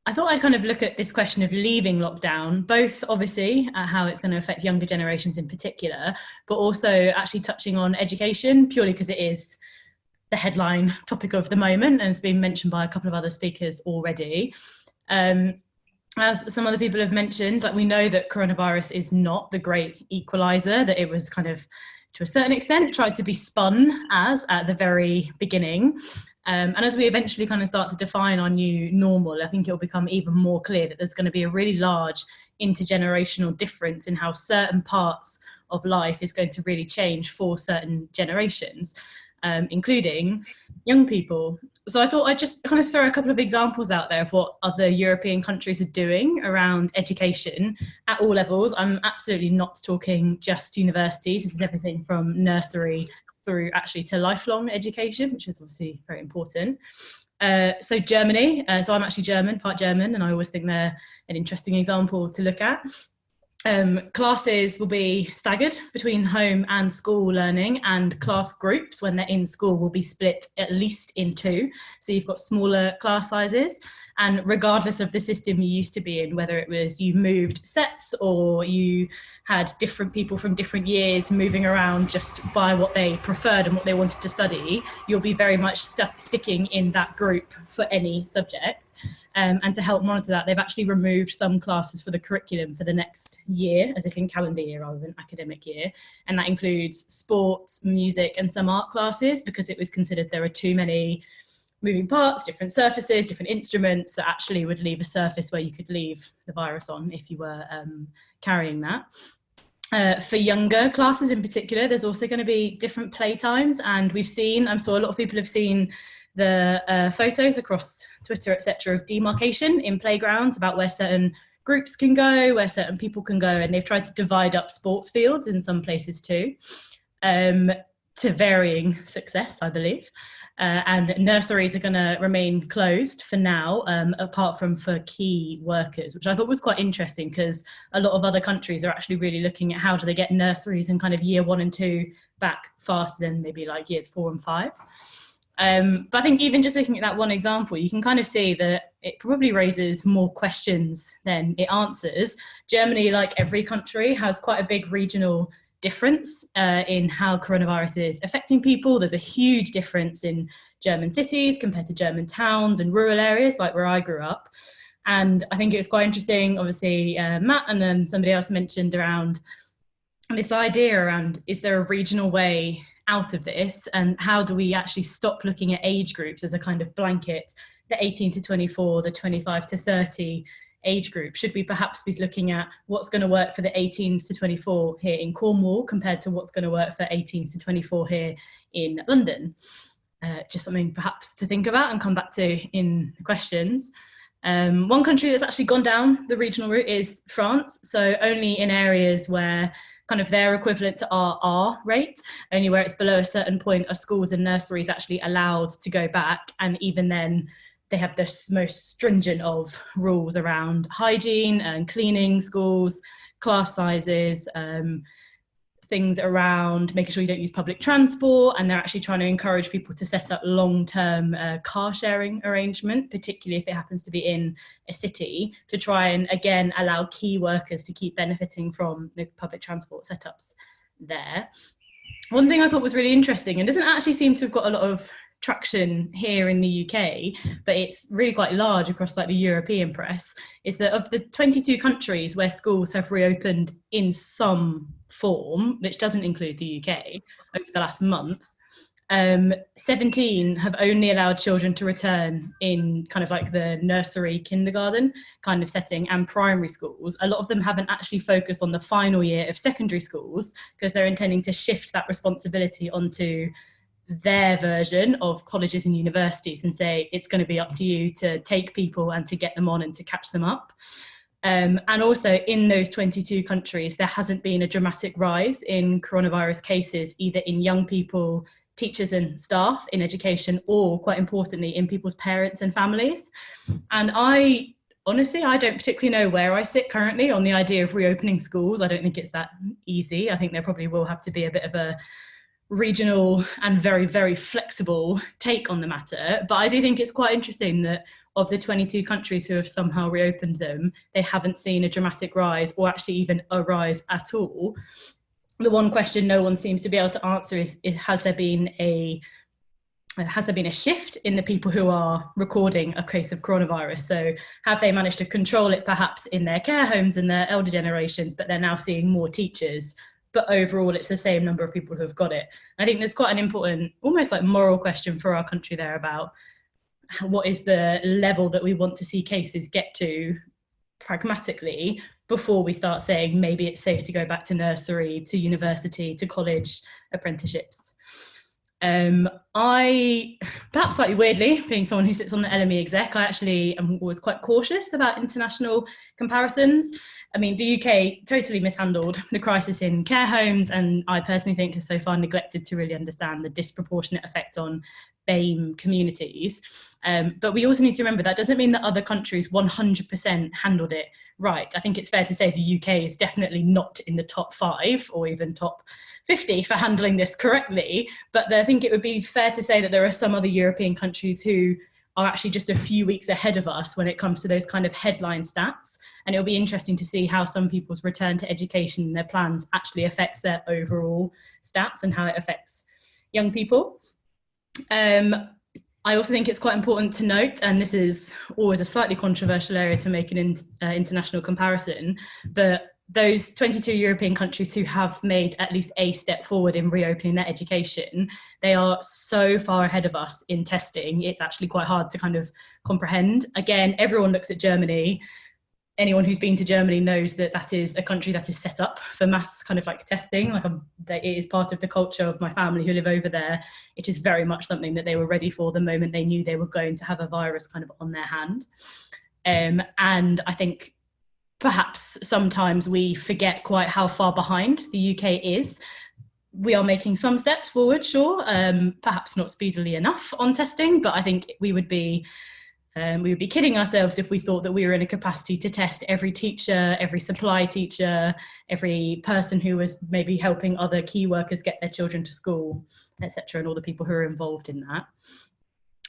I thought I'd kind of look at this question of leaving lockdown, both obviously how it's going to affect younger generations in particular, but also actually touching on education, purely because it is the headline topic of the moment and it's been mentioned by a couple of other speakers already. As some other people have mentioned, like we know that coronavirus is not the great equalizer that it was kind of, to a certain extent, tried to be spun as at the very beginning. And as we eventually kind of start to define our new normal, I think it will become even more clear that there's going to be a really large intergenerational difference in how certain parts of life is going to really change for certain generations, including young people. So I thought I'd just kind of throw a couple of examples out there of what other European countries are doing around education at all levels. I'm absolutely not talking just universities. This is everything from nursery through actually to lifelong education, which is obviously very important. So Germany, so I'm actually German, part German, and I always think they're an interesting example to look at. Classes will be staggered between home and school learning, and class groups when they're in school will be split at least in two. So you've got smaller class sizes, and regardless of the system you used to be in, whether it was you moved sets or you had different people from different years moving around just by what they preferred and what they wanted to study, you'll be very much sticking in that group for any subject. And to help monitor that, they've actually removed some classes for the curriculum for the next year, as if in calendar year rather than academic year. And that includes sports, music, and some art classes, because it was considered there are too many moving parts, different surfaces, different instruments that actually would leave a surface where you could leave the virus on if you were carrying that. For younger classes in particular, there's also going to be different playtimes, and we've seen, I'm sure a lot of people have seen the photos across Twitter, etc., of demarcation in playgrounds about where certain groups can go, where certain people can go, and they've tried to divide up sports fields in some places too, to varying success, I believe. And nurseries are going to remain closed for now, apart from for key workers, which I thought was quite interesting, because a lot of other countries are actually really looking at how do they get nurseries in kind of year 1 and 2 back faster than maybe like years 4 and 5. But I think even just looking at that one example, you can kind of see that it probably raises more questions than it answers. Germany, like every country, has quite a big regional difference in how coronavirus is affecting people. There's a huge difference in German cities compared to German towns and rural areas, like where I grew up. And I think it was quite interesting, obviously, Matt and then somebody else mentioned around this idea around, is there a regional way out of this, and how do we actually stop looking at age groups as a kind of blanket, the 18 to 24, the 25 to 30 age group? Should we perhaps be looking at what's going to work for the 18s to 24 here in Cornwall compared to what's going to work for 18s to 24 here in London? Just something perhaps to think about and come back to in the questions. One country that's actually gone down the regional route is France. So only in areas where kind of their equivalent to our R rate, only where it's below a certain point are schools and nurseries actually allowed to go back. And even then, they have the most stringent of rules around hygiene and cleaning schools, class sizes, things around making sure you don't use public transport, and they're actually trying to encourage people to set up long-term car sharing arrangement, particularly if it happens to be in a city, to try and again allow key workers to keep benefiting from the public transport setups there. One thing I thought was really interesting, and doesn't actually seem to have got a lot of traction here in the UK, but it's really quite large across like the European press, is that of the 22 countries where schools have reopened in some form, which doesn't include the UK, over the last month, 17 have only allowed children to return in kind of like the nursery, kindergarten kind of setting, and primary schools. A lot of them haven't actually focused on the final year of secondary schools because they're intending to shift that responsibility onto their version of colleges and universities and say it's going to be up to you to take people and to get them on and to catch them up. And also in those 22 countries, there hasn't been a dramatic rise in coronavirus cases, either in young people, teachers and staff in education, or quite importantly, in people's parents and families. And honestly, I don't particularly know where I sit currently on the idea of reopening schools. I don't think it's that easy. I think there probably will have to be a bit of a regional and very, very flexible take on the matter. But I do think it's quite interesting that of the 22 countries who have somehow reopened them, they haven't seen a dramatic rise, or actually even a rise at all. The one question no one seems to be able to answer is has there been a shift in the people who are recording a case of coronavirus? So have they managed to control it perhaps in their care homes and their elder generations, but they're now seeing more teachers, but overall it's the same number of people who have got it? I think there's quite an important, almost like moral question for our country there about what is the level that we want to see cases get to pragmatically before we start saying maybe it's safe to go back to nursery, to university, to college apprenticeships. I, perhaps slightly weirdly, being someone who sits on the LME exec, I actually was quite cautious about international comparisons. I mean, the UK totally mishandled the crisis in care homes, and I personally think has so far neglected to really understand the disproportionate effect on BAME communities. But we also need to remember that doesn't mean that other countries 100% handled it right. I think it's fair to say the UK is definitely not in the top 5 or even top 50 for handling this correctly. But I think it would be fair to say that there are some other European countries who are actually just a few weeks ahead of us when it comes to those kind of headline stats. And it'll be interesting to see how some people's return to education and their plans actually affects their overall stats and how it affects young people. I also think it's quite important to note, and this is always a slightly controversial area to make an international comparison, but those 22 European countries who have made at least a step forward in reopening their education, they are so far ahead of us in testing. It's actually quite hard to kind of comprehend. Again, everyone looks at Germany. Anyone who's been to Germany knows that that is a country that is set up for mass kind of like testing. Like it is part of the culture of my family who live over there. It is very much something that they were ready for the moment they knew they were going to have a virus kind of on their hand. And I think perhaps sometimes we forget quite how far behind the UK is. We are making some steps forward, sure, perhaps not speedily enough on testing, but I think we would be kidding ourselves if we thought that we were in a capacity to test every teacher, every supply teacher, every person who was maybe helping other key workers get their children to school, etc., and all the people who are involved in that.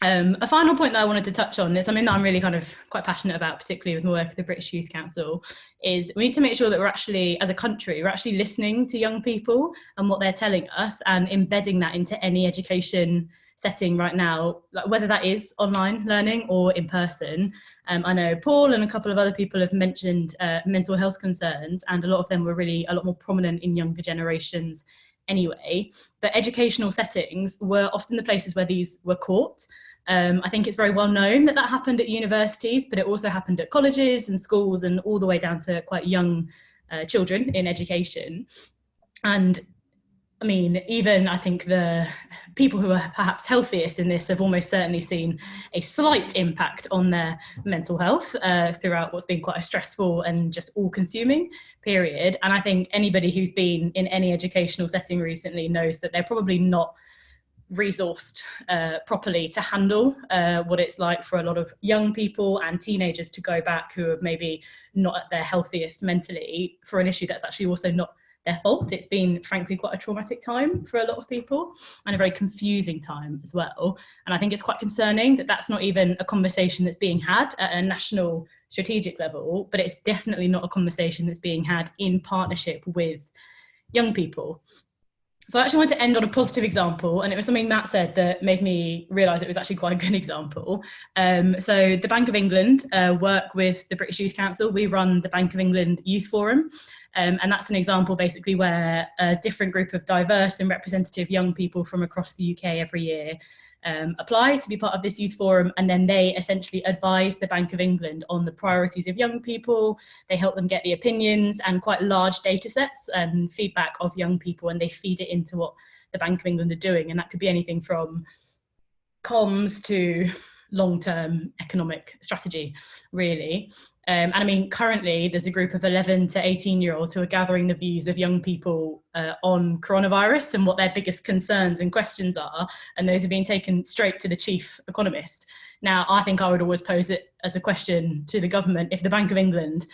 A final point that I wanted to touch on is something that I'm really kind of quite passionate about, particularly with my work at the British Youth Council, is we need to make sure that we're actually, as a country, we're actually listening to young people and what they're telling us and embedding that into any education setting right now, like whether that is online learning or in person. I know Paul and a couple of other people have mentioned mental health concerns, and a lot of them were really a lot more prominent in younger generations anyway. But educational settings were often the places where these were caught. I think it's very well known that that happened at universities, but it also happened at colleges and schools and all the way down to quite young children in education. And I mean, even I think the people who are perhaps healthiest in this have almost certainly seen a slight impact on their mental health throughout what's been quite a stressful and just all-consuming period. And I think anybody who's been in any educational setting recently knows that they're probably not resourced properly to handle what it's like for a lot of young people and teenagers to go back who are maybe not at their healthiest mentally for an issue that's actually also not their fault. It's been, frankly, quite a traumatic time for a lot of people, and a very confusing time as well. And I think it's quite concerning that that's not even a conversation that's being had at a national strategic level, but it's definitely not a conversation that's being had in partnership with young people. So I actually wanted to end on a positive example, and it was something Matt said that made me realise it was actually quite a good example. So the Bank of England work with the British Youth Council. We run the Bank of England Youth Forum, and that's an example basically where a different group of diverse and representative young people from across the UK every year apply to be part of this youth forum, and then they essentially advise the Bank of England on the priorities of young people. They help them get the opinions and quite large data sets and feedback of young people, and they feed it into what the Bank of England are doing. And that could be anything from comms to long-term economic strategy, really. And I mean, currently there's a group of 11 to 18-year-olds who are gathering the views of young people on coronavirus and what their biggest concerns and questions are, and those are being taken straight to the chief economist. Now, I think I would always pose it as a question to the government: if the Bank of England,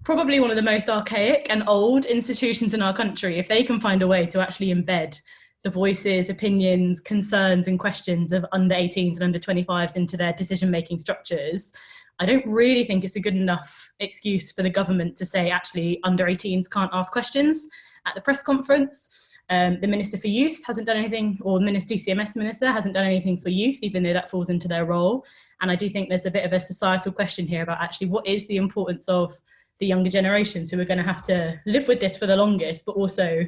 probably one of the most archaic and old institutions in our country, if they can find a way to actually embed the voices, opinions, concerns and questions of under 18s and under 25s into their decision-making structures, I don't really think it's a good enough excuse for the government to say, actually, under 18s can't ask questions at the press conference. The Minister for Youth hasn't done anything, or the DCMS Minister hasn't done anything for youth, even though that falls into their role. And I do think there's a bit of a societal question here about actually what is the importance of the younger generations who are going to have to live with this for the longest, but also,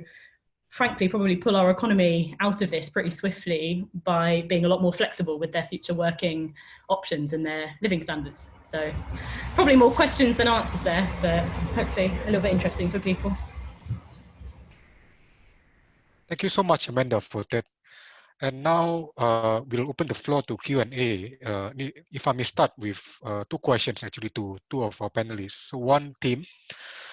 frankly, probably pull our economy out of this pretty swiftly by being a lot more flexible with their future working options and their living standards. So probably more questions than answers there, but hopefully a little bit interesting for people. Thank you so much, Amanda, for that. And now we'll open the floor to Q&A. If I may start with 2 questions, actually, to 2 of our panelists. So one team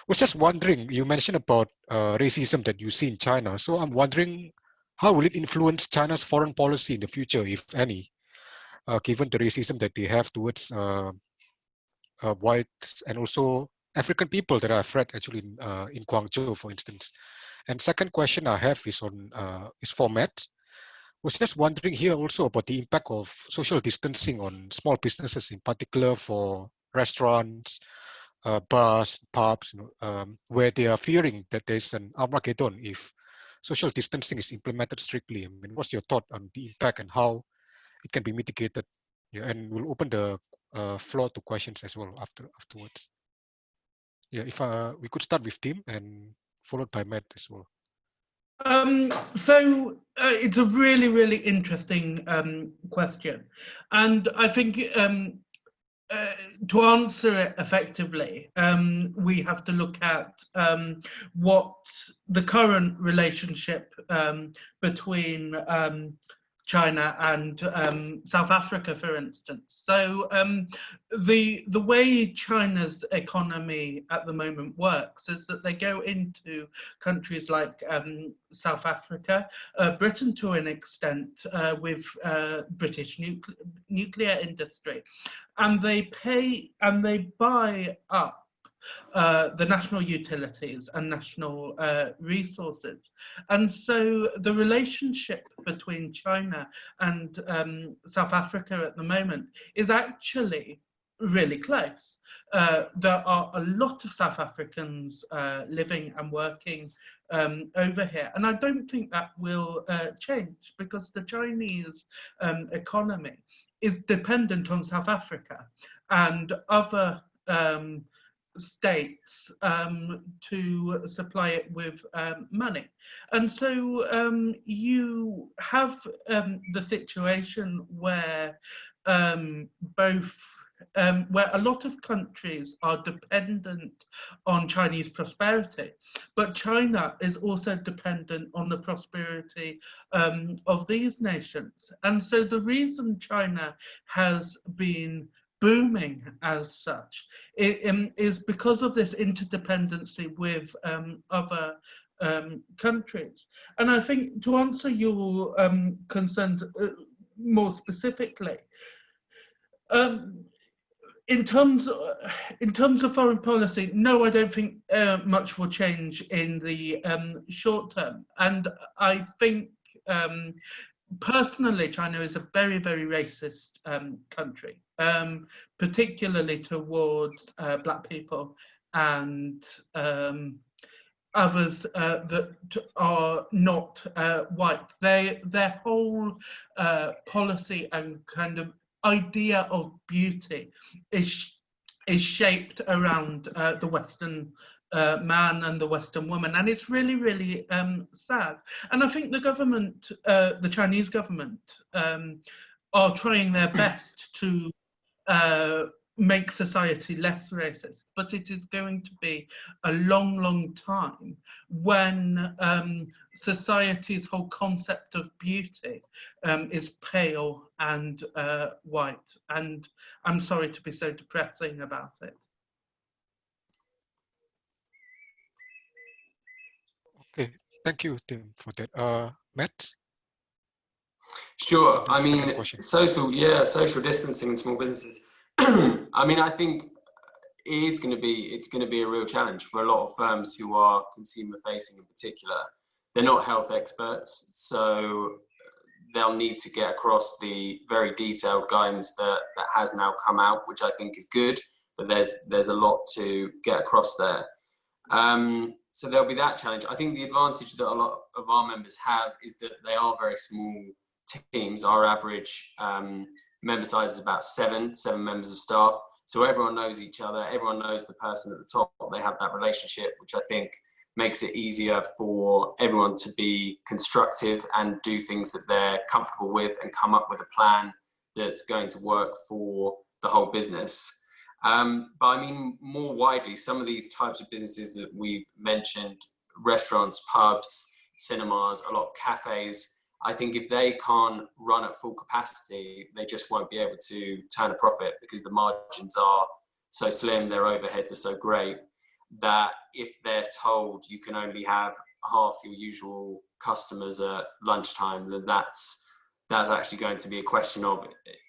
was just wondering, you mentioned about racism that you see in China. So I'm wondering, how will it influence China's foreign policy in the future, if any, given the racism that they have towards whites and also African people that I've read actually in Guangzhou, for instance. And second question I have is on for Matt. Was just wondering here also about the impact of social distancing on small businesses, in particular for restaurants, bars, pubs, where they are fearing that there's an Armageddon if social distancing is implemented strictly. I mean, what's your thought on the impact and how it can be mitigated? Yeah, and we'll open the floor to questions as well afterwards. Yeah, if we could start with Tim and followed by Matt as well. So it's a really, really interesting question, and I think to answer it effectively, we have to look at what the current relationship between China and South Africa, for instance. So the way China's economy at the moment works is that they go into countries like South Africa, Britain to an extent, with British nuclear industry, and they buy up the national utilities and national resources. And so the relationship between China and South Africa at the moment is actually really close. There are a lot of South Africans living and working over here, and I don't think that will change, because the Chinese economy is dependent on South Africa and other states to supply it with money. And so you have the situation where where a lot of countries are dependent on Chinese prosperity, but China is also dependent on the prosperity of these nations. And so the reason China has been booming as such is because of this interdependency with other countries. And I think to answer your concerns more specifically, in terms of foreign policy, no, I don't think much will change in the short term. And I think personally, China is a very, very racist country, particularly towards black people and others that are not white. Their whole policy and kind of idea of beauty is shaped around the Western man and the Western woman, and it's really, really sad. And I think the government, the Chinese government, are trying their best to make society less racist, but it is going to be a long, long time when society's whole concept of beauty is pale and white. And I'm sorry to be so depressing about it. Okay, thank you, Tim, for that. Matt? Sure. I Second mean, question. social distancing in small businesses. I mean, I think it's going to be a real challenge for a lot of firms who are consumer facing in particular. They're not health experts, so they'll need to get across the very detailed guidance that has now come out, which I think is good, but there's a lot to get across there. So there'll be that challenge. I think the advantage that a lot of our members have is that they are very small teams. Our average member size is about seven members of staff. So everyone knows each other, everyone knows the person at the top, they have that relationship, which I think makes it easier for everyone to be constructive and do things that they're comfortable with and come up with a plan that's going to work for the whole business. But I mean, more widely, some of these types of businesses that we've mentioned, restaurants, pubs, cinemas, a lot of cafes, I think if they can't run at full capacity, they just won't be able to turn a profit because the margins are so slim, their overheads are so great, that if they're told you can only have half your usual customers at lunchtime, then that's actually going to be a question of,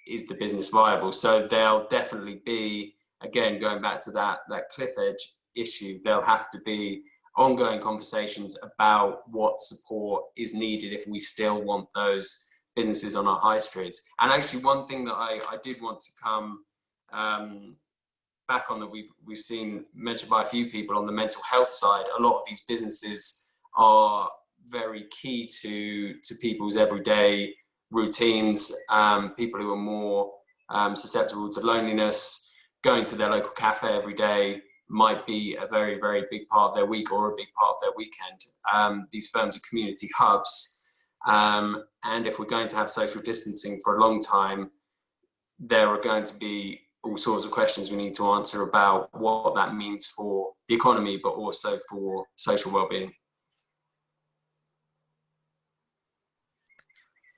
is the business viable? So there'll definitely be, again, going back to that cliff edge issue, there'll have to be ongoing conversations about what support is needed if we still want those businesses on our high streets. And actually, one thing that I did want to come back on that we've seen mentioned by a few people on the mental health side, a lot of these businesses are very key to people's everyday routines, people who are more susceptible to loneliness, going to their local cafe every day might be a very, very big part of their week or a big part of their weekend. These firms are community hubs. And if we're going to have social distancing for a long time, there are going to be all sorts of questions we need to answer about what that means for the economy, but also for social well-being.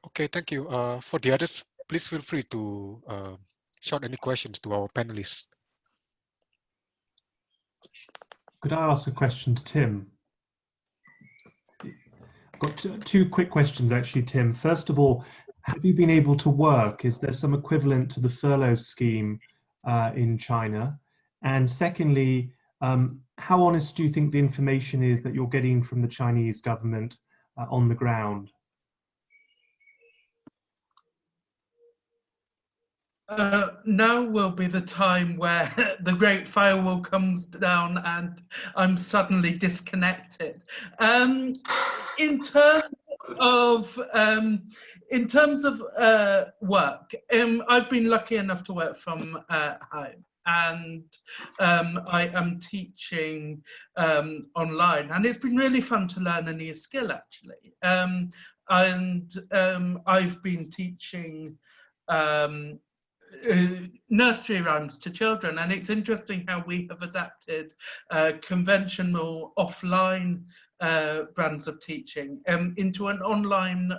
Okay, thank you. For the others, please feel free to shout any questions to our panelists. Could I ask a question to Tim? I've got two quick questions actually, Tim. First of all, have you been able to work? Is there some equivalent to the furlough scheme in China? And secondly, how honest do you think the information is that you're getting from the Chinese government on the ground? Now will be the time where the great firewall comes down and I'm suddenly disconnected. In terms of work, I've been lucky enough to work from home, and I am teaching online, and it's been really fun to learn a new skill actually. I've been teaching nursery rhymes to children, and it's interesting how we have adapted conventional offline brands of teaching into an online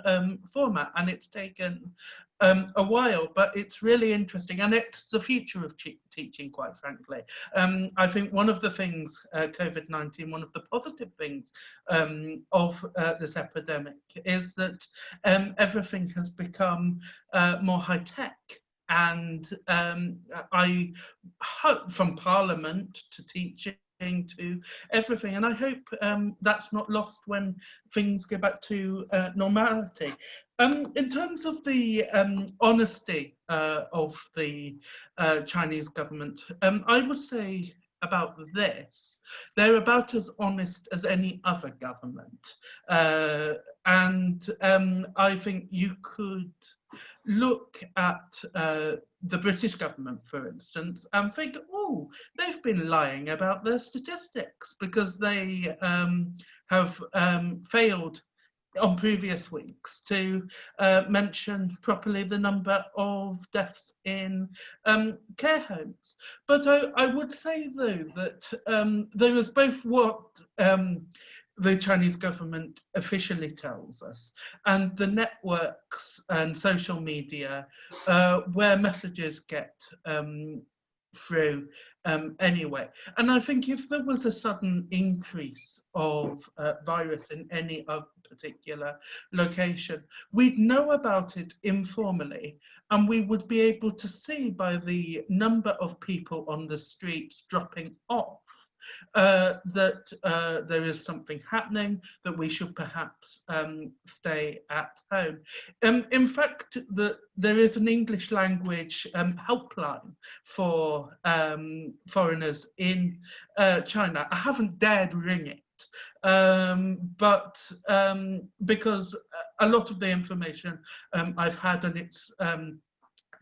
format, and it's taken a while, but it's really interesting, and it's the future of teaching, quite frankly. I think one of the things, COVID-19, one of the positive things of this epidemic is that everything has become more high-tech. and I hope, from Parliament to teaching to everything, and I hope that's not lost when things go back to normality. In terms of the honesty of the Chinese government, I would say about this, they're about as honest as any other government, and I think you could look at the British government, for instance, and think, oh, they've been lying about their statistics because they have failed on previous weeks to mention properly the number of deaths in care homes. But I would say, though, that there is both what the Chinese government officially tells us and the networks and social media where messages get through anyway. And I think if there was a sudden increase of virus in any particular location, we'd know about it informally, and we would be able to see by the number of people on the streets dropping off that there is something happening, that we should perhaps stay at home. In fact, there is an English language helpline for foreigners in China. I haven't dared ring it, but because a lot of the information I've had, and it's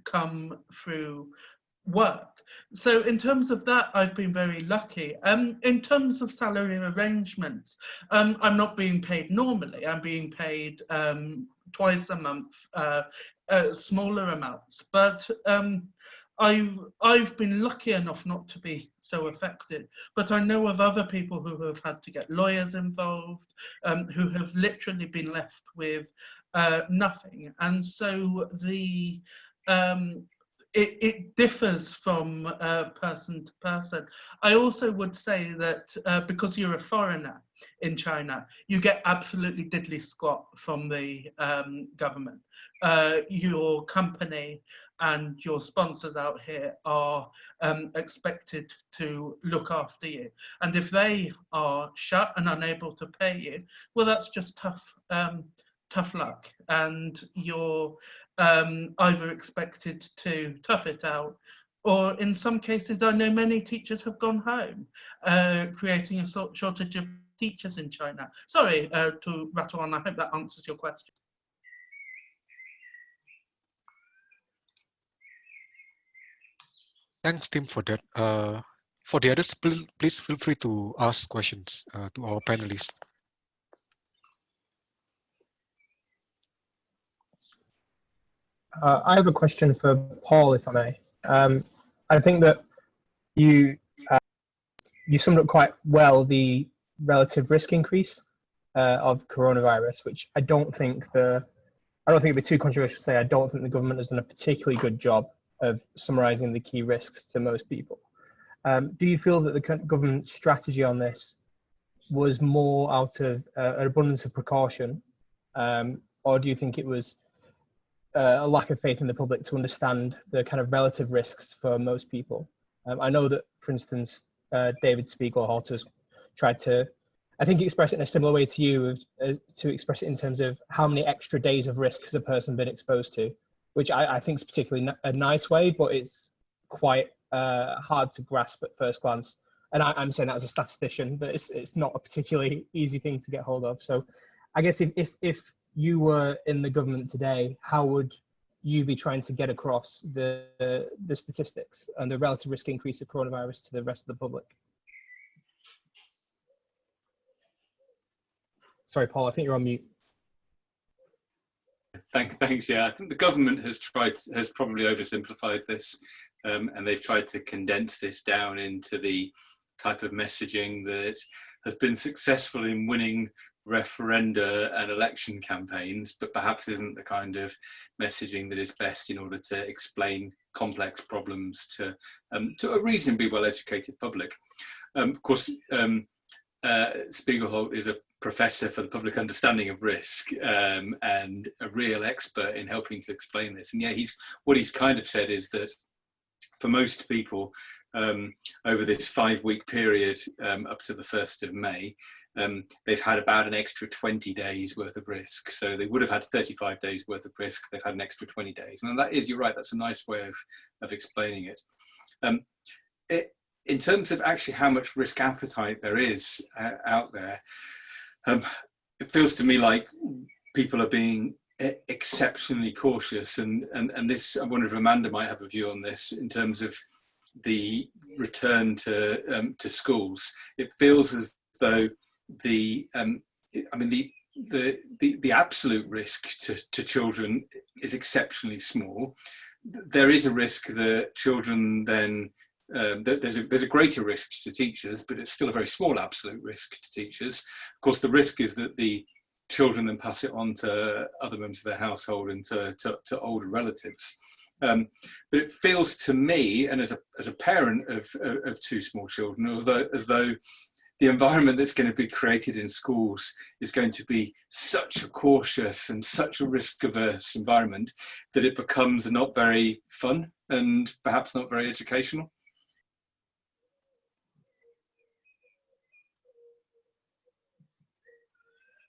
come through work. So in terms of that, I've been very lucky. In terms of salary arrangements, I'm not being paid normally. I'm being paid twice a month, smaller amounts. But I've been lucky enough not to be so affected. But I know of other people who have had to get lawyers involved, who have literally been left with nothing. And so the it differs from person to person. I also would say that because you're a foreigner in China, you get absolutely diddly squat from the government. Your company and your sponsors out here are expected to look after you. And if they are shut and unable to pay you, well, that's just tough luck, and you're either expected to tough it out, or in some cases, I know many teachers have gone home, creating a shortage of teachers in China. Sorry to rattle on, I hope that answers your question. Thanks, Tim, for that. For the others, please feel free to ask questions to our panelists. I have a question for Paul, if I may. I think that you summed up quite well the relative risk increase of coronavirus, which I don't think it'd be too controversial to say I don't think the government has done a particularly good job of summarising the key risks to most people. Do you feel that the government strategy on this was more out of an abundance of precaution, or do you think it was a lack of faith in the public to understand the kind of relative risks for most people? I know that, for instance, David Spiegelhalter's tried to, I think, express it in a similar way to you, to express it in terms of how many extra days of risk has a person been exposed to, which I think is particularly a nice way, but it's quite hard to grasp at first glance. And I'm saying that as a statistician, but it's not a particularly easy thing to get hold of. So I guess if you were in the government today, how would you be trying to get across the statistics and the relative risk increase of coronavirus to the rest of the public? Sorry, Paul, I think you're on mute. Thanks. Yeah, I think the government has probably oversimplified this, and they've tried to condense this down into the type of messaging that has been successful in winning referenda and election campaigns, but perhaps isn't the kind of messaging that is best in order to explain complex problems to a reasonably well-educated public. Of course, Spiegelhalter professor for the public understanding of risk, and a real expert in helping to explain this. And yeah, what he's kind of said is that for most people, over this 5-week period up to the 1st of May, they've had about an extra 20 days worth of risk. So they would have had 35 days worth of risk. They've had an extra 20 days. And that is, you're right, that's a nice way of explaining it. In terms of actually how much risk appetite there is out there, it feels to me like people are being exceptionally cautious. And this, I wonder if Amanda might have a view on this in terms of the return to schools. It feels as though the absolute risk to children is exceptionally small. There is a risk that children then, there's a greater risk to teachers, but it's still a very small absolute risk to teachers. Of course, the risk is that the children then pass it on to other members of their household and to older relatives. But it feels to me, and as a parent of 2 small children, as though the environment that's going to be created in schools is going to be such a cautious and such a risk-averse environment that it becomes not very fun and perhaps not very educational.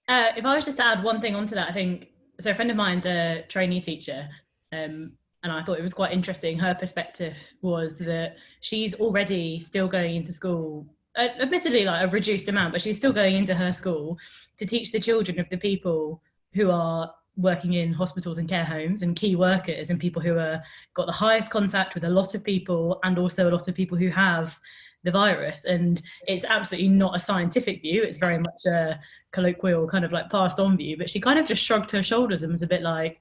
If I was just to add one thing onto that, I think, so a friend of mine's a trainee teacher, and I thought it was quite interesting. Her perspective was that she's already still going into school, admittedly like a reduced amount, but she's still going into her school to teach the children of the people who are working in hospitals and care homes and key workers and people who are got the highest contact with a lot of people, and also a lot of people who have the virus. And it's absolutely not a scientific view, it's very much a colloquial kind of like passed on view, but she kind of just shrugged her shoulders and was a bit like,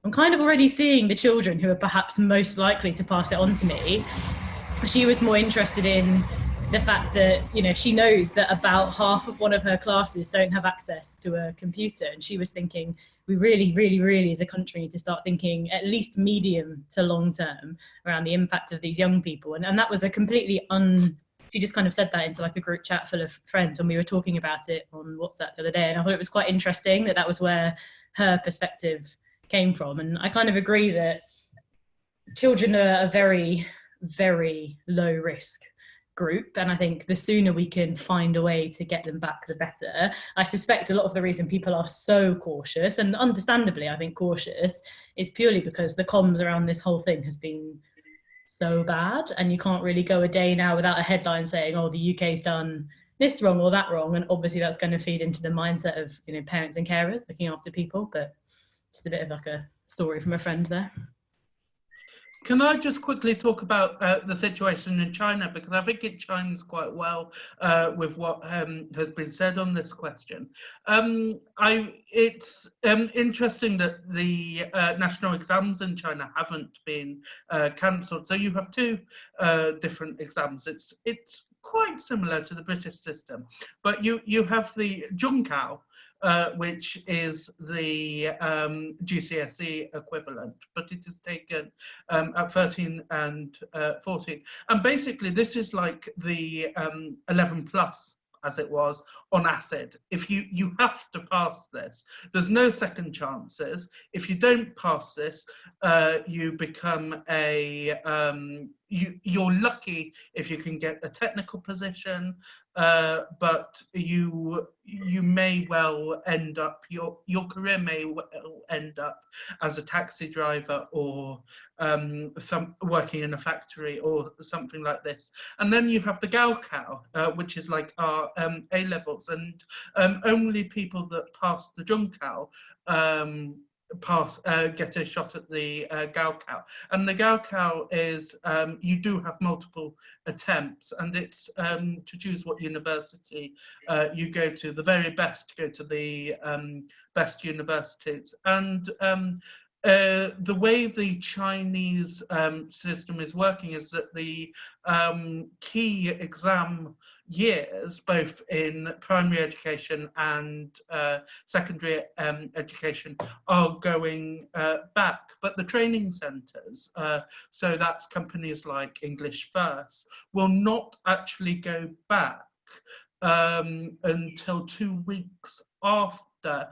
I'm kind of already seeing the children who are perhaps most likely to pass it on to me. She was more interested in the fact that, you know, she knows that about half of one of her classes don't have access to a computer, and she was thinking we really as a country need to start thinking at least medium to long term around the impact of these young people. And that was a completely she just kind of said that into like a group chat full of friends when we were talking about it on WhatsApp the other day, and I thought it was quite interesting that was where her perspective came from. And I kind of agree that children are a very low risk group, and I think the sooner we can find a way to get them back, the better. I suspect a lot of the reason people are so cautious, and understandably I think cautious, is purely because the comms around this whole thing has been so bad, and you can't really go a day now without a headline saying, oh, the UK's done this wrong or that wrong, and obviously that's going to feed into the mindset of, you know, parents and carers looking after people. But just a bit of like a story from a friend there. Can I just quickly talk about the situation in China, because I think it chimes quite well with what has been said on this question. It's interesting that the national exams in China haven't been cancelled. So you have 2 different exams. It's quite similar to the British system, but you have the Zhongkao, which is the GCSE equivalent, but it is taken at 13 and 14. And basically this is like the 11 plus, as it was, on acid. If you have to pass this, there's no second chances. If you don't pass this, you become you're lucky if you can get a technical position, but you may well end up, your career may well end up as a taxi driver or working in a factory or something like this. And then you have the Gaokao, which is like our A levels, and only people that pass the Zhongkao get a shot at the Gaokao. And the Gaokao is, you do have multiple attempts, and it's to choose what university you go to. The very best go to the best universities. And the way the Chinese system is working is that the key exam years, both in primary education and secondary education, are going back, but the training centres, so that's companies like English First, will not actually go back until 2 weeks after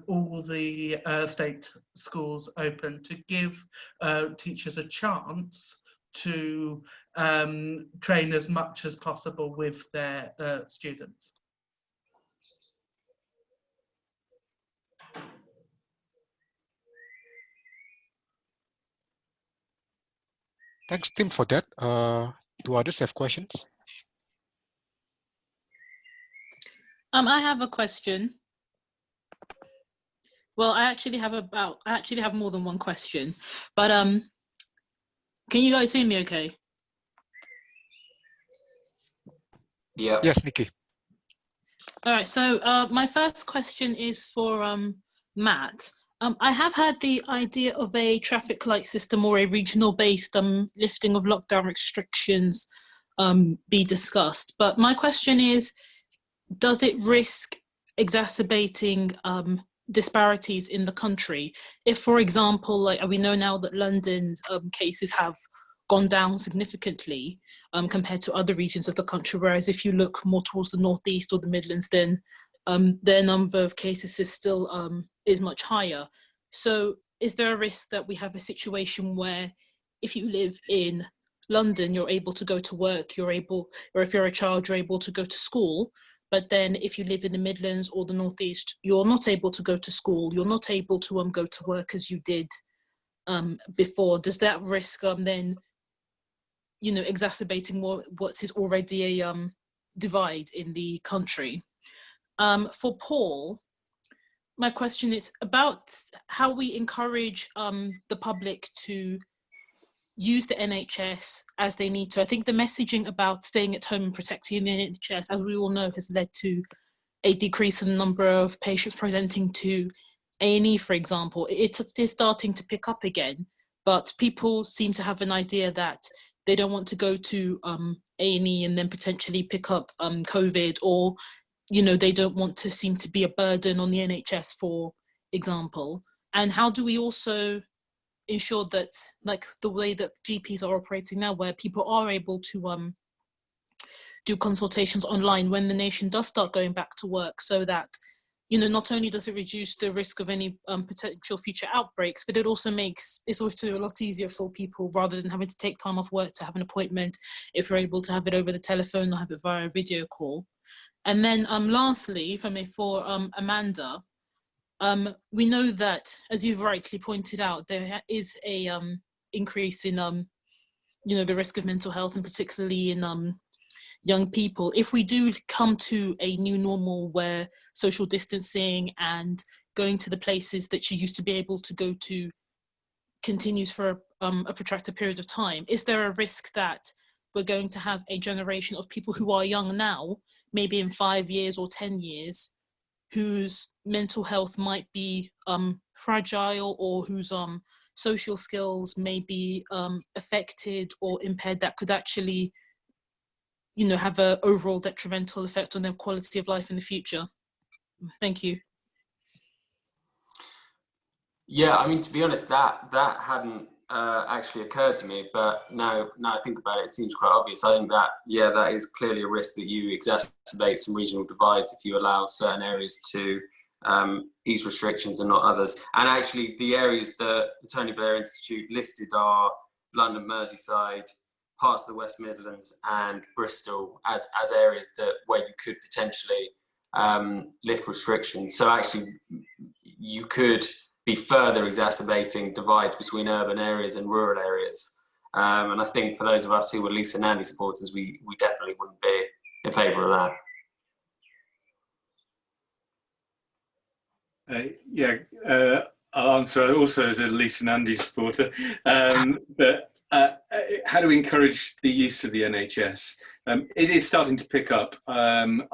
all the state schools open, to give teachers a chance to train as much as possible with their students. Thanks, Tim, for that. Do others have questions? I have a question. Well, I actually have more than one question, but can you guys hear me okay? Yeah. Yes, Nikki. All right, so my first question is for Matt. I have had the idea of a traffic light system or a regional-based lifting of lockdown restrictions be discussed, but my question is, does it risk exacerbating disparities in the country? If, for example, like we know now that London's cases have gone down significantly compared to other regions of the country, whereas if you look more towards the northeast or the Midlands, then their number of cases is still is much higher. So is there a risk that we have a situation where if you live in London, you're able to go to work, or if you're a child, you're able to go to school, but then if you live in the Midlands or the northeast, you're not able to go to school, you're not able to go to work as you did before? Does that risk then, you know, exacerbating what is already a divide in the country? For Paul, my question is about how we encourage the public to use the NHS as they need to. I think the messaging about staying at home and protecting the NHS, as we all know, has led to a decrease in the number of patients presenting to A&E, for example. It is starting to pick up again, but people seem to have an idea that they don't want to go to A&E and then potentially pick up COVID, or, you know, they don't want to seem to be a burden on the NHS, for example. And how do we also ensure that, like the way that GPs are operating now, where people are able to do consultations online when the nation does start going back to work, so that, you know, not only does it reduce the risk of any potential future outbreaks, but it also makes it's also a lot easier for people, rather than having to take time off work to have an appointment, if you're able to have it over the telephone or have it via a video call. And then lastly, if I may, for Amanda, we know that, as you've rightly pointed out, there is a increase in you know, the risk of mental health, and particularly in young people. If we do come to a new normal where social distancing and going to the places that you used to be able to go to continues for a protracted period of time, is there a risk that we're going to have a generation of people who are young now, maybe in 5 years or 10 years, whose mental health might be fragile, or whose social skills may be affected or impaired, that could actually, you know, have an overall detrimental effect on their quality of life in the future? Thank you. Yeah, I mean, to be honest, that hadn't actually occurred to me, but now I think about it, it seems quite obvious. I think that, yeah, that is clearly a risk, that you exacerbate some regional divides if you allow certain areas to ease restrictions and not others. And actually, the areas that the Tony Blair Institute listed are London, Merseyside, parts of the West Midlands and Bristol as areas where you could potentially lift restrictions. So actually, you could be further exacerbating divides between urban areas and rural areas. And I think for those of us who were Lisa Nandy supporters, we definitely wouldn't be in favour of that. I'll answer also as a Lisa Nandy supporter. But how do we encourage the use of the NHS? It is starting to pick up. I've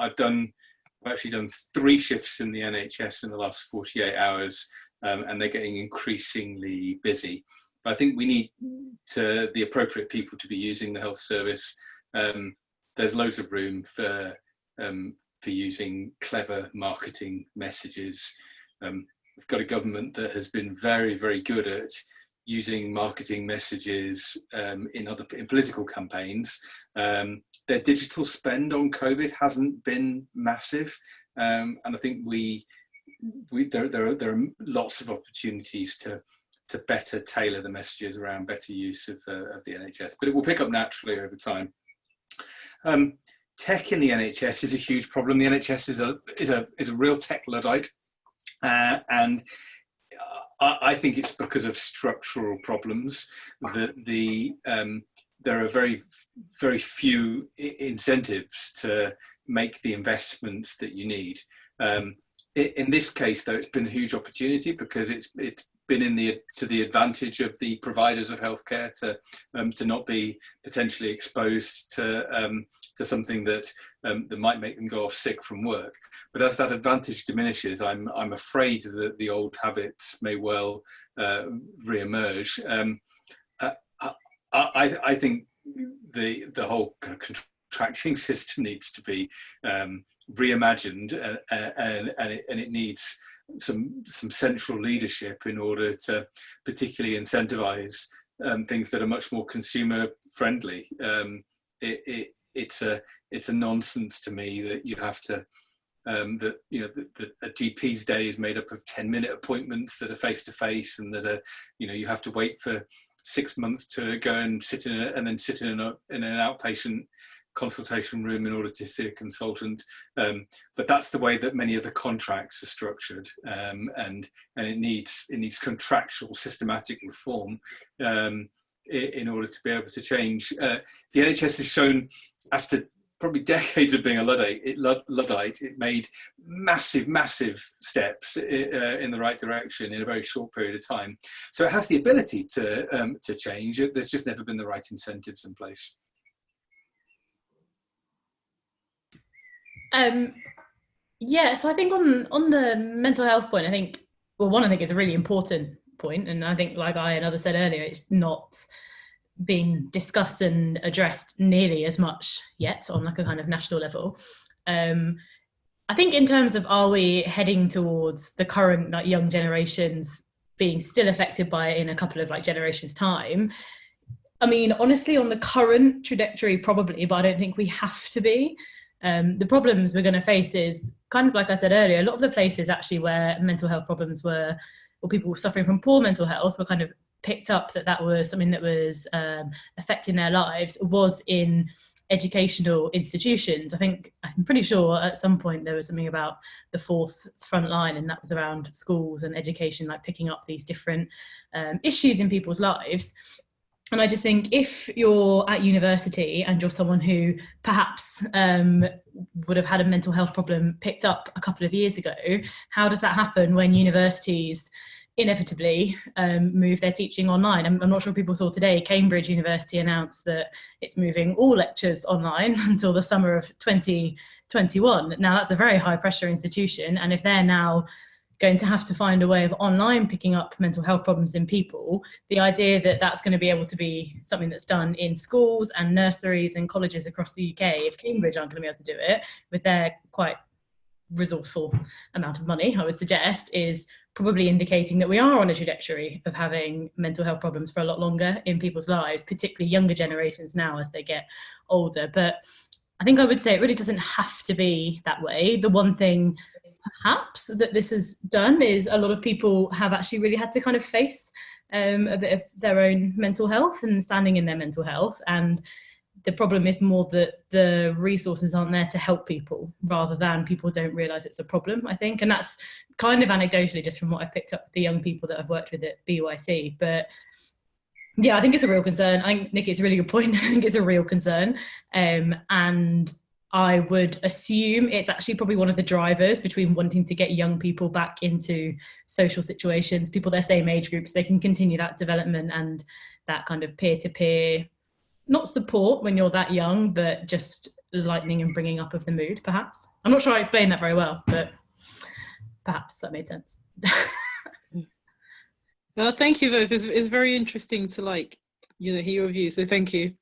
actually done 3 shifts in the NHS in the last 48 hours. And they're getting increasingly busy. But I think we need the appropriate people to be using the health service. There's loads of room for using clever marketing messages. We've got a government that has been very, very good at using marketing messages in political campaigns. their digital spend on COVID hasn't been massive, and I think there are lots of opportunities to better tailor the messages around better use of the NHS, but it will pick up naturally over time. Tech in the NHS is a huge problem. The NHS is a real tech Luddite, and I think it's because of structural problems that there are very, very few incentives to make the investments that you need. In this case, though, it's been a huge opportunity because it's been to the advantage of the providers of healthcare to not be potentially exposed to something that might make them go off sick from work. But as that advantage diminishes, I'm afraid that the old habits may well re-emerge. I think the whole kind of contracting system needs to be reimagined, and it needs some central leadership in order to particularly incentivize things that are much more consumer friendly. It's a nonsense to me that you have to that a GP's day is made up of 10-minute appointments that are face to face, and that are you have to wait for 6 months to go and sit in an outpatient consultation room in order to see a consultant, but that's the way that many of the contracts are structured, and it needs contractual systematic reform in order to be able to change. The NHS has shown, after probably decades of being a Luddite, it made massive steps in the right direction in a very short period of time. So it has the ability to change. There's just never been the right incentives in place. Yeah, so I think on the mental health point, I think it's a really important point, and I think, like I and others said earlier, it's not being discussed and addressed nearly as much yet on like a kind of national level. I think in terms of, are we heading towards the current like young generations being still affected by it in a couple of like generations time? I mean, honestly, on the current trajectory, probably, but I don't think we have to be. The problems we're going to face is kind of like I said earlier, a lot of the places actually where mental health problems were, or people suffering from poor mental health were kind of picked up that was something that was affecting their lives, was in educational institutions. I'm pretty sure at some point there was something about the fourth front line, and that was around schools and education, like picking up these different issues in people's lives. And I just think if you're at university and you're someone who perhaps would have had a mental health problem picked up a couple of years ago, how does that happen when universities inevitably move their teaching online? I'm not sure people saw today, Cambridge University announced that it's moving all lectures online until the summer of 2021. Now that's a very high pressure institution, and if they're now going to have to find a way of online picking up mental health problems in people, the idea that that's going to be able to be something that's done in schools and nurseries and colleges across the UK, if Cambridge aren't going to be able to do it with their quite resourceful amount of money, I would suggest, is probably indicating that we are on a trajectory of having mental health problems for a lot longer in people's lives, particularly younger generations now as they get older. But I think I would say it really doesn't have to be that way. The one thing perhaps that this has done is a lot of people have actually really had to kind of face a bit of their own mental health and standing in their mental health, and the problem is more that the resources aren't there to help people rather than people don't realise it's a problem, I think. And that's kind of anecdotally just from what I've picked up with the young people that I've worked with at BYC. But yeah, I think it's a real concern. I think, Nick, it's a really good point. I think it's a real concern. And I would assume it's actually probably one of the drivers between wanting to get young people back into social situations, people their same age groups, they can continue that development and that kind of peer-to-peer, not support when you're that young, but just lightening and bringing up of the mood, perhaps. I'm not sure I explained that very well, but perhaps that made sense. Well, thank you both. It's very interesting to hear your views, so thank you.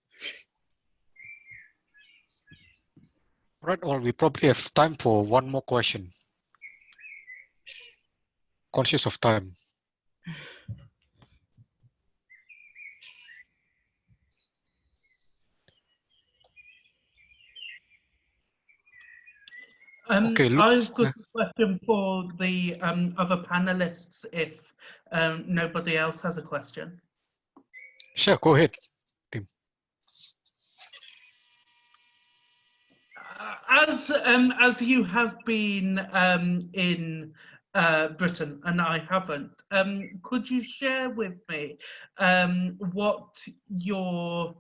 Right, well, we probably have time for one more question. Conscious of time. Okay, I've got a question for the other panelists if nobody else has a question. Sure, go ahead, Tim. As you have been in Britain and I haven't, could you share with me what your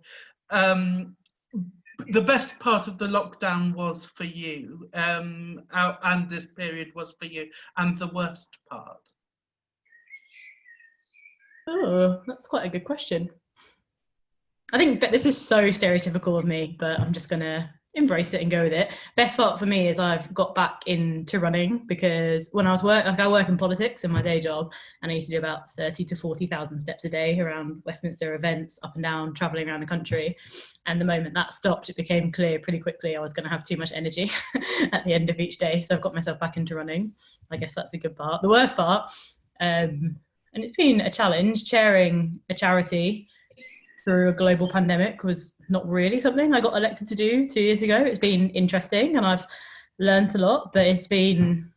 the best part of the lockdown was for you, and this period was for you, and the worst part? Oh, that's quite a good question. I think that this is so stereotypical of me, but I'm just gonna embrace it and go with it. Best part for me is I've got back into running, because when I was I work in politics in my day job, and I used to do about 30 to 40,000 steps a day around Westminster events, up and down, traveling around the country. And the moment that stopped, it became clear pretty quickly I was going to have too much energy at the end of each day. So I've got myself back into running. I guess that's a good part. The worst part, and it's been a challenge, chairing a charity through a global pandemic was not really something I got elected to do 2 years ago. It's been interesting and I've learned a lot, but it's been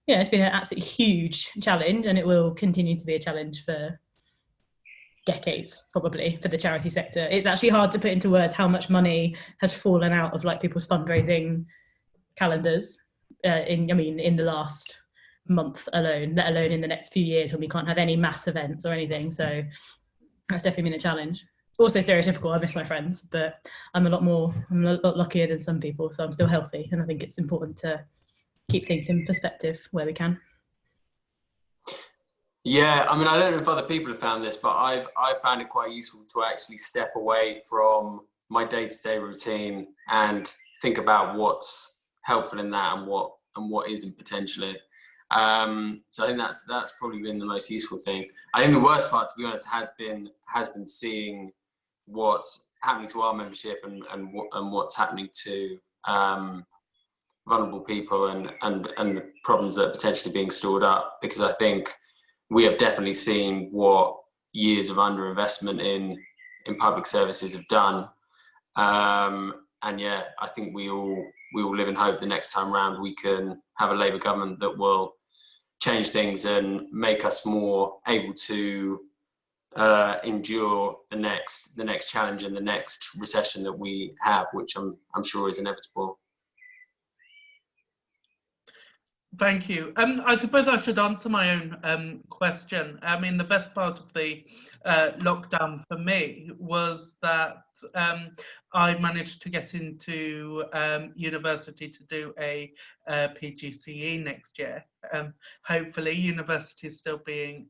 an absolutely huge challenge, and it will continue to be a challenge for decades, probably, for the charity sector. It's actually hard to put into words how much money has fallen out of like people's fundraising calendars in the last month alone, let alone in the next few years when we can't have any mass events or anything. So that's definitely been a challenge. Also stereotypical, I miss my friends, but I'm a lot luckier than some people, so I'm still healthy, and I think it's important to keep things in perspective where we can. Yeah, I mean, I don't know if other people have found this, but I've found it quite useful to actually step away from my day-to-day routine and think about what's helpful in that and what isn't potentially. So I think that's probably been the most useful thing. I think the worst part, to be honest, has been seeing what's happening to our membership and what's happening to vulnerable people and the problems that are potentially being stored up, because I think we have definitely seen what years of underinvestment in public services have done. And yeah, I think we all live in hope the next time round we can have a Labour government that will change things and make us more able to endure the next challenge and the next recession that we have, which I'm sure is inevitable. Thank you. I suppose I should answer my own question. I mean, the best part of the lockdown for me was that I managed to get into university to do a PGCE next year. Hopefully, university is still being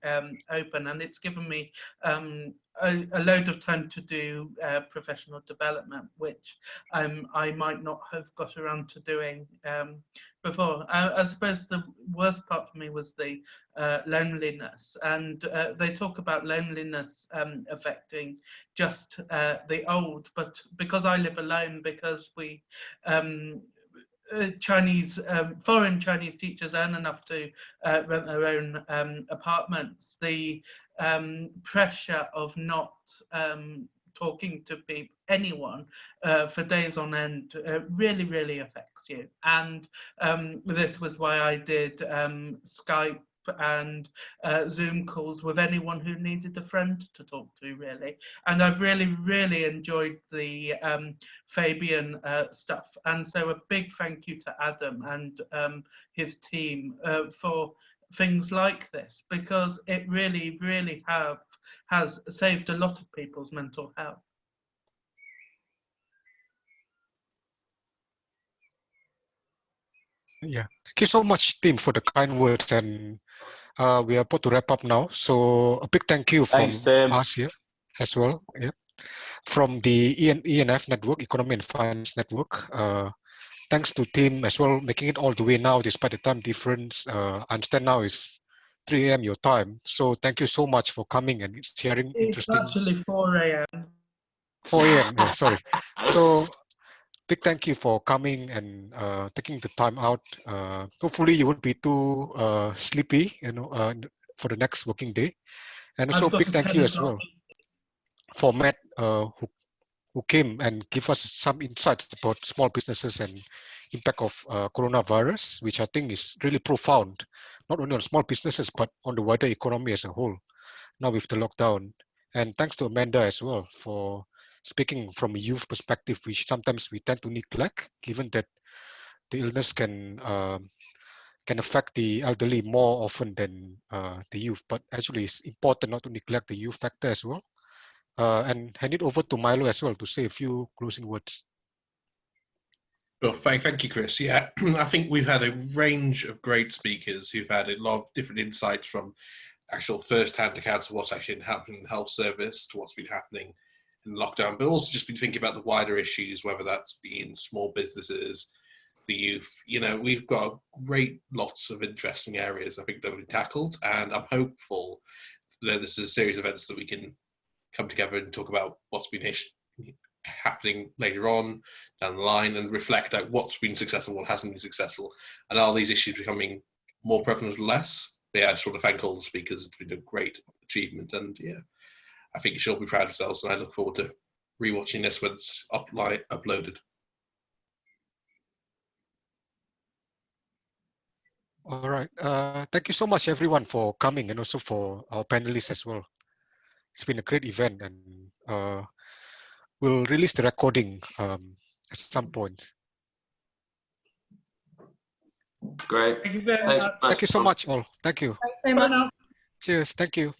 open, and it's given me a load of time to do professional development, which I might not have got around to doing before. I suppose the worst part for me was the loneliness, and they talk about loneliness affecting just the old, but because I live alone, because we foreign Chinese teachers earn enough to rent their own apartments, the pressure of not talking to anyone for days on end really, really affects you. And this was why I did Skype and Zoom calls with anyone who needed a friend to talk to, really. And I've really, really enjoyed the Fabian stuff. And so a big thank you to Adam and his team for things like this, because it really, really has saved a lot of people's mental health. Yeah, thank you so much, Tim, for the kind words, and we are about to wrap up now. So a big thank you from us here as well. Yeah, from the ENF Network, Economy and Finance Network. Thanks to Tim as well, making it all the way now despite the time difference. I understand now is 3 a.m. your time. So thank you so much for coming and sharing interesting. It's actually 4 a.m. 4 a.m. Yeah, sorry. So big thank you for coming and taking the time out. Hopefully you won't be too sleepy, for the next working day. And also big thank you as well for Matt, who came and give us some insights about small businesses and impact of coronavirus, which I think is really profound, not only on small businesses, but on the wider economy as a whole, now with the lockdown. And thanks to Amanda as well for speaking from a youth perspective, which sometimes we tend to neglect, given that the illness can affect the elderly more often than the youth. But actually, it's important not to neglect the youth factor as well. And hand it over to Milo as well to say a few closing words. Well, thank you, Chris. Yeah, I think we've had a range of great speakers who've had a lot of different insights from actual first-hand accounts of what's actually happening in the health service to what's been happening in lockdown, but also just been thinking about the wider issues, whether that's been small businesses, the youth. You know, we've got great lots of interesting areas I think that have been tackled, and I'm hopeful that this is a series of events that we can come together and talk about what's been happening later on down the line and reflect out what's been successful, what hasn't been successful, and are these issues becoming more prevalent or less. But yeah, I just want to thank all the speakers. It's been a great achievement, and yeah, I think you should all be proud of yourselves, and I look forward to rewatching this when it's uploaded. All right. Thank you so much, everyone, for coming, and also for our panelists as well. It's been a great event, and we'll release the recording at some point. Great. Thank you very Thanks much. much. Thank you so much, all. Thank you. Thanks so much. Cheers. Thank you.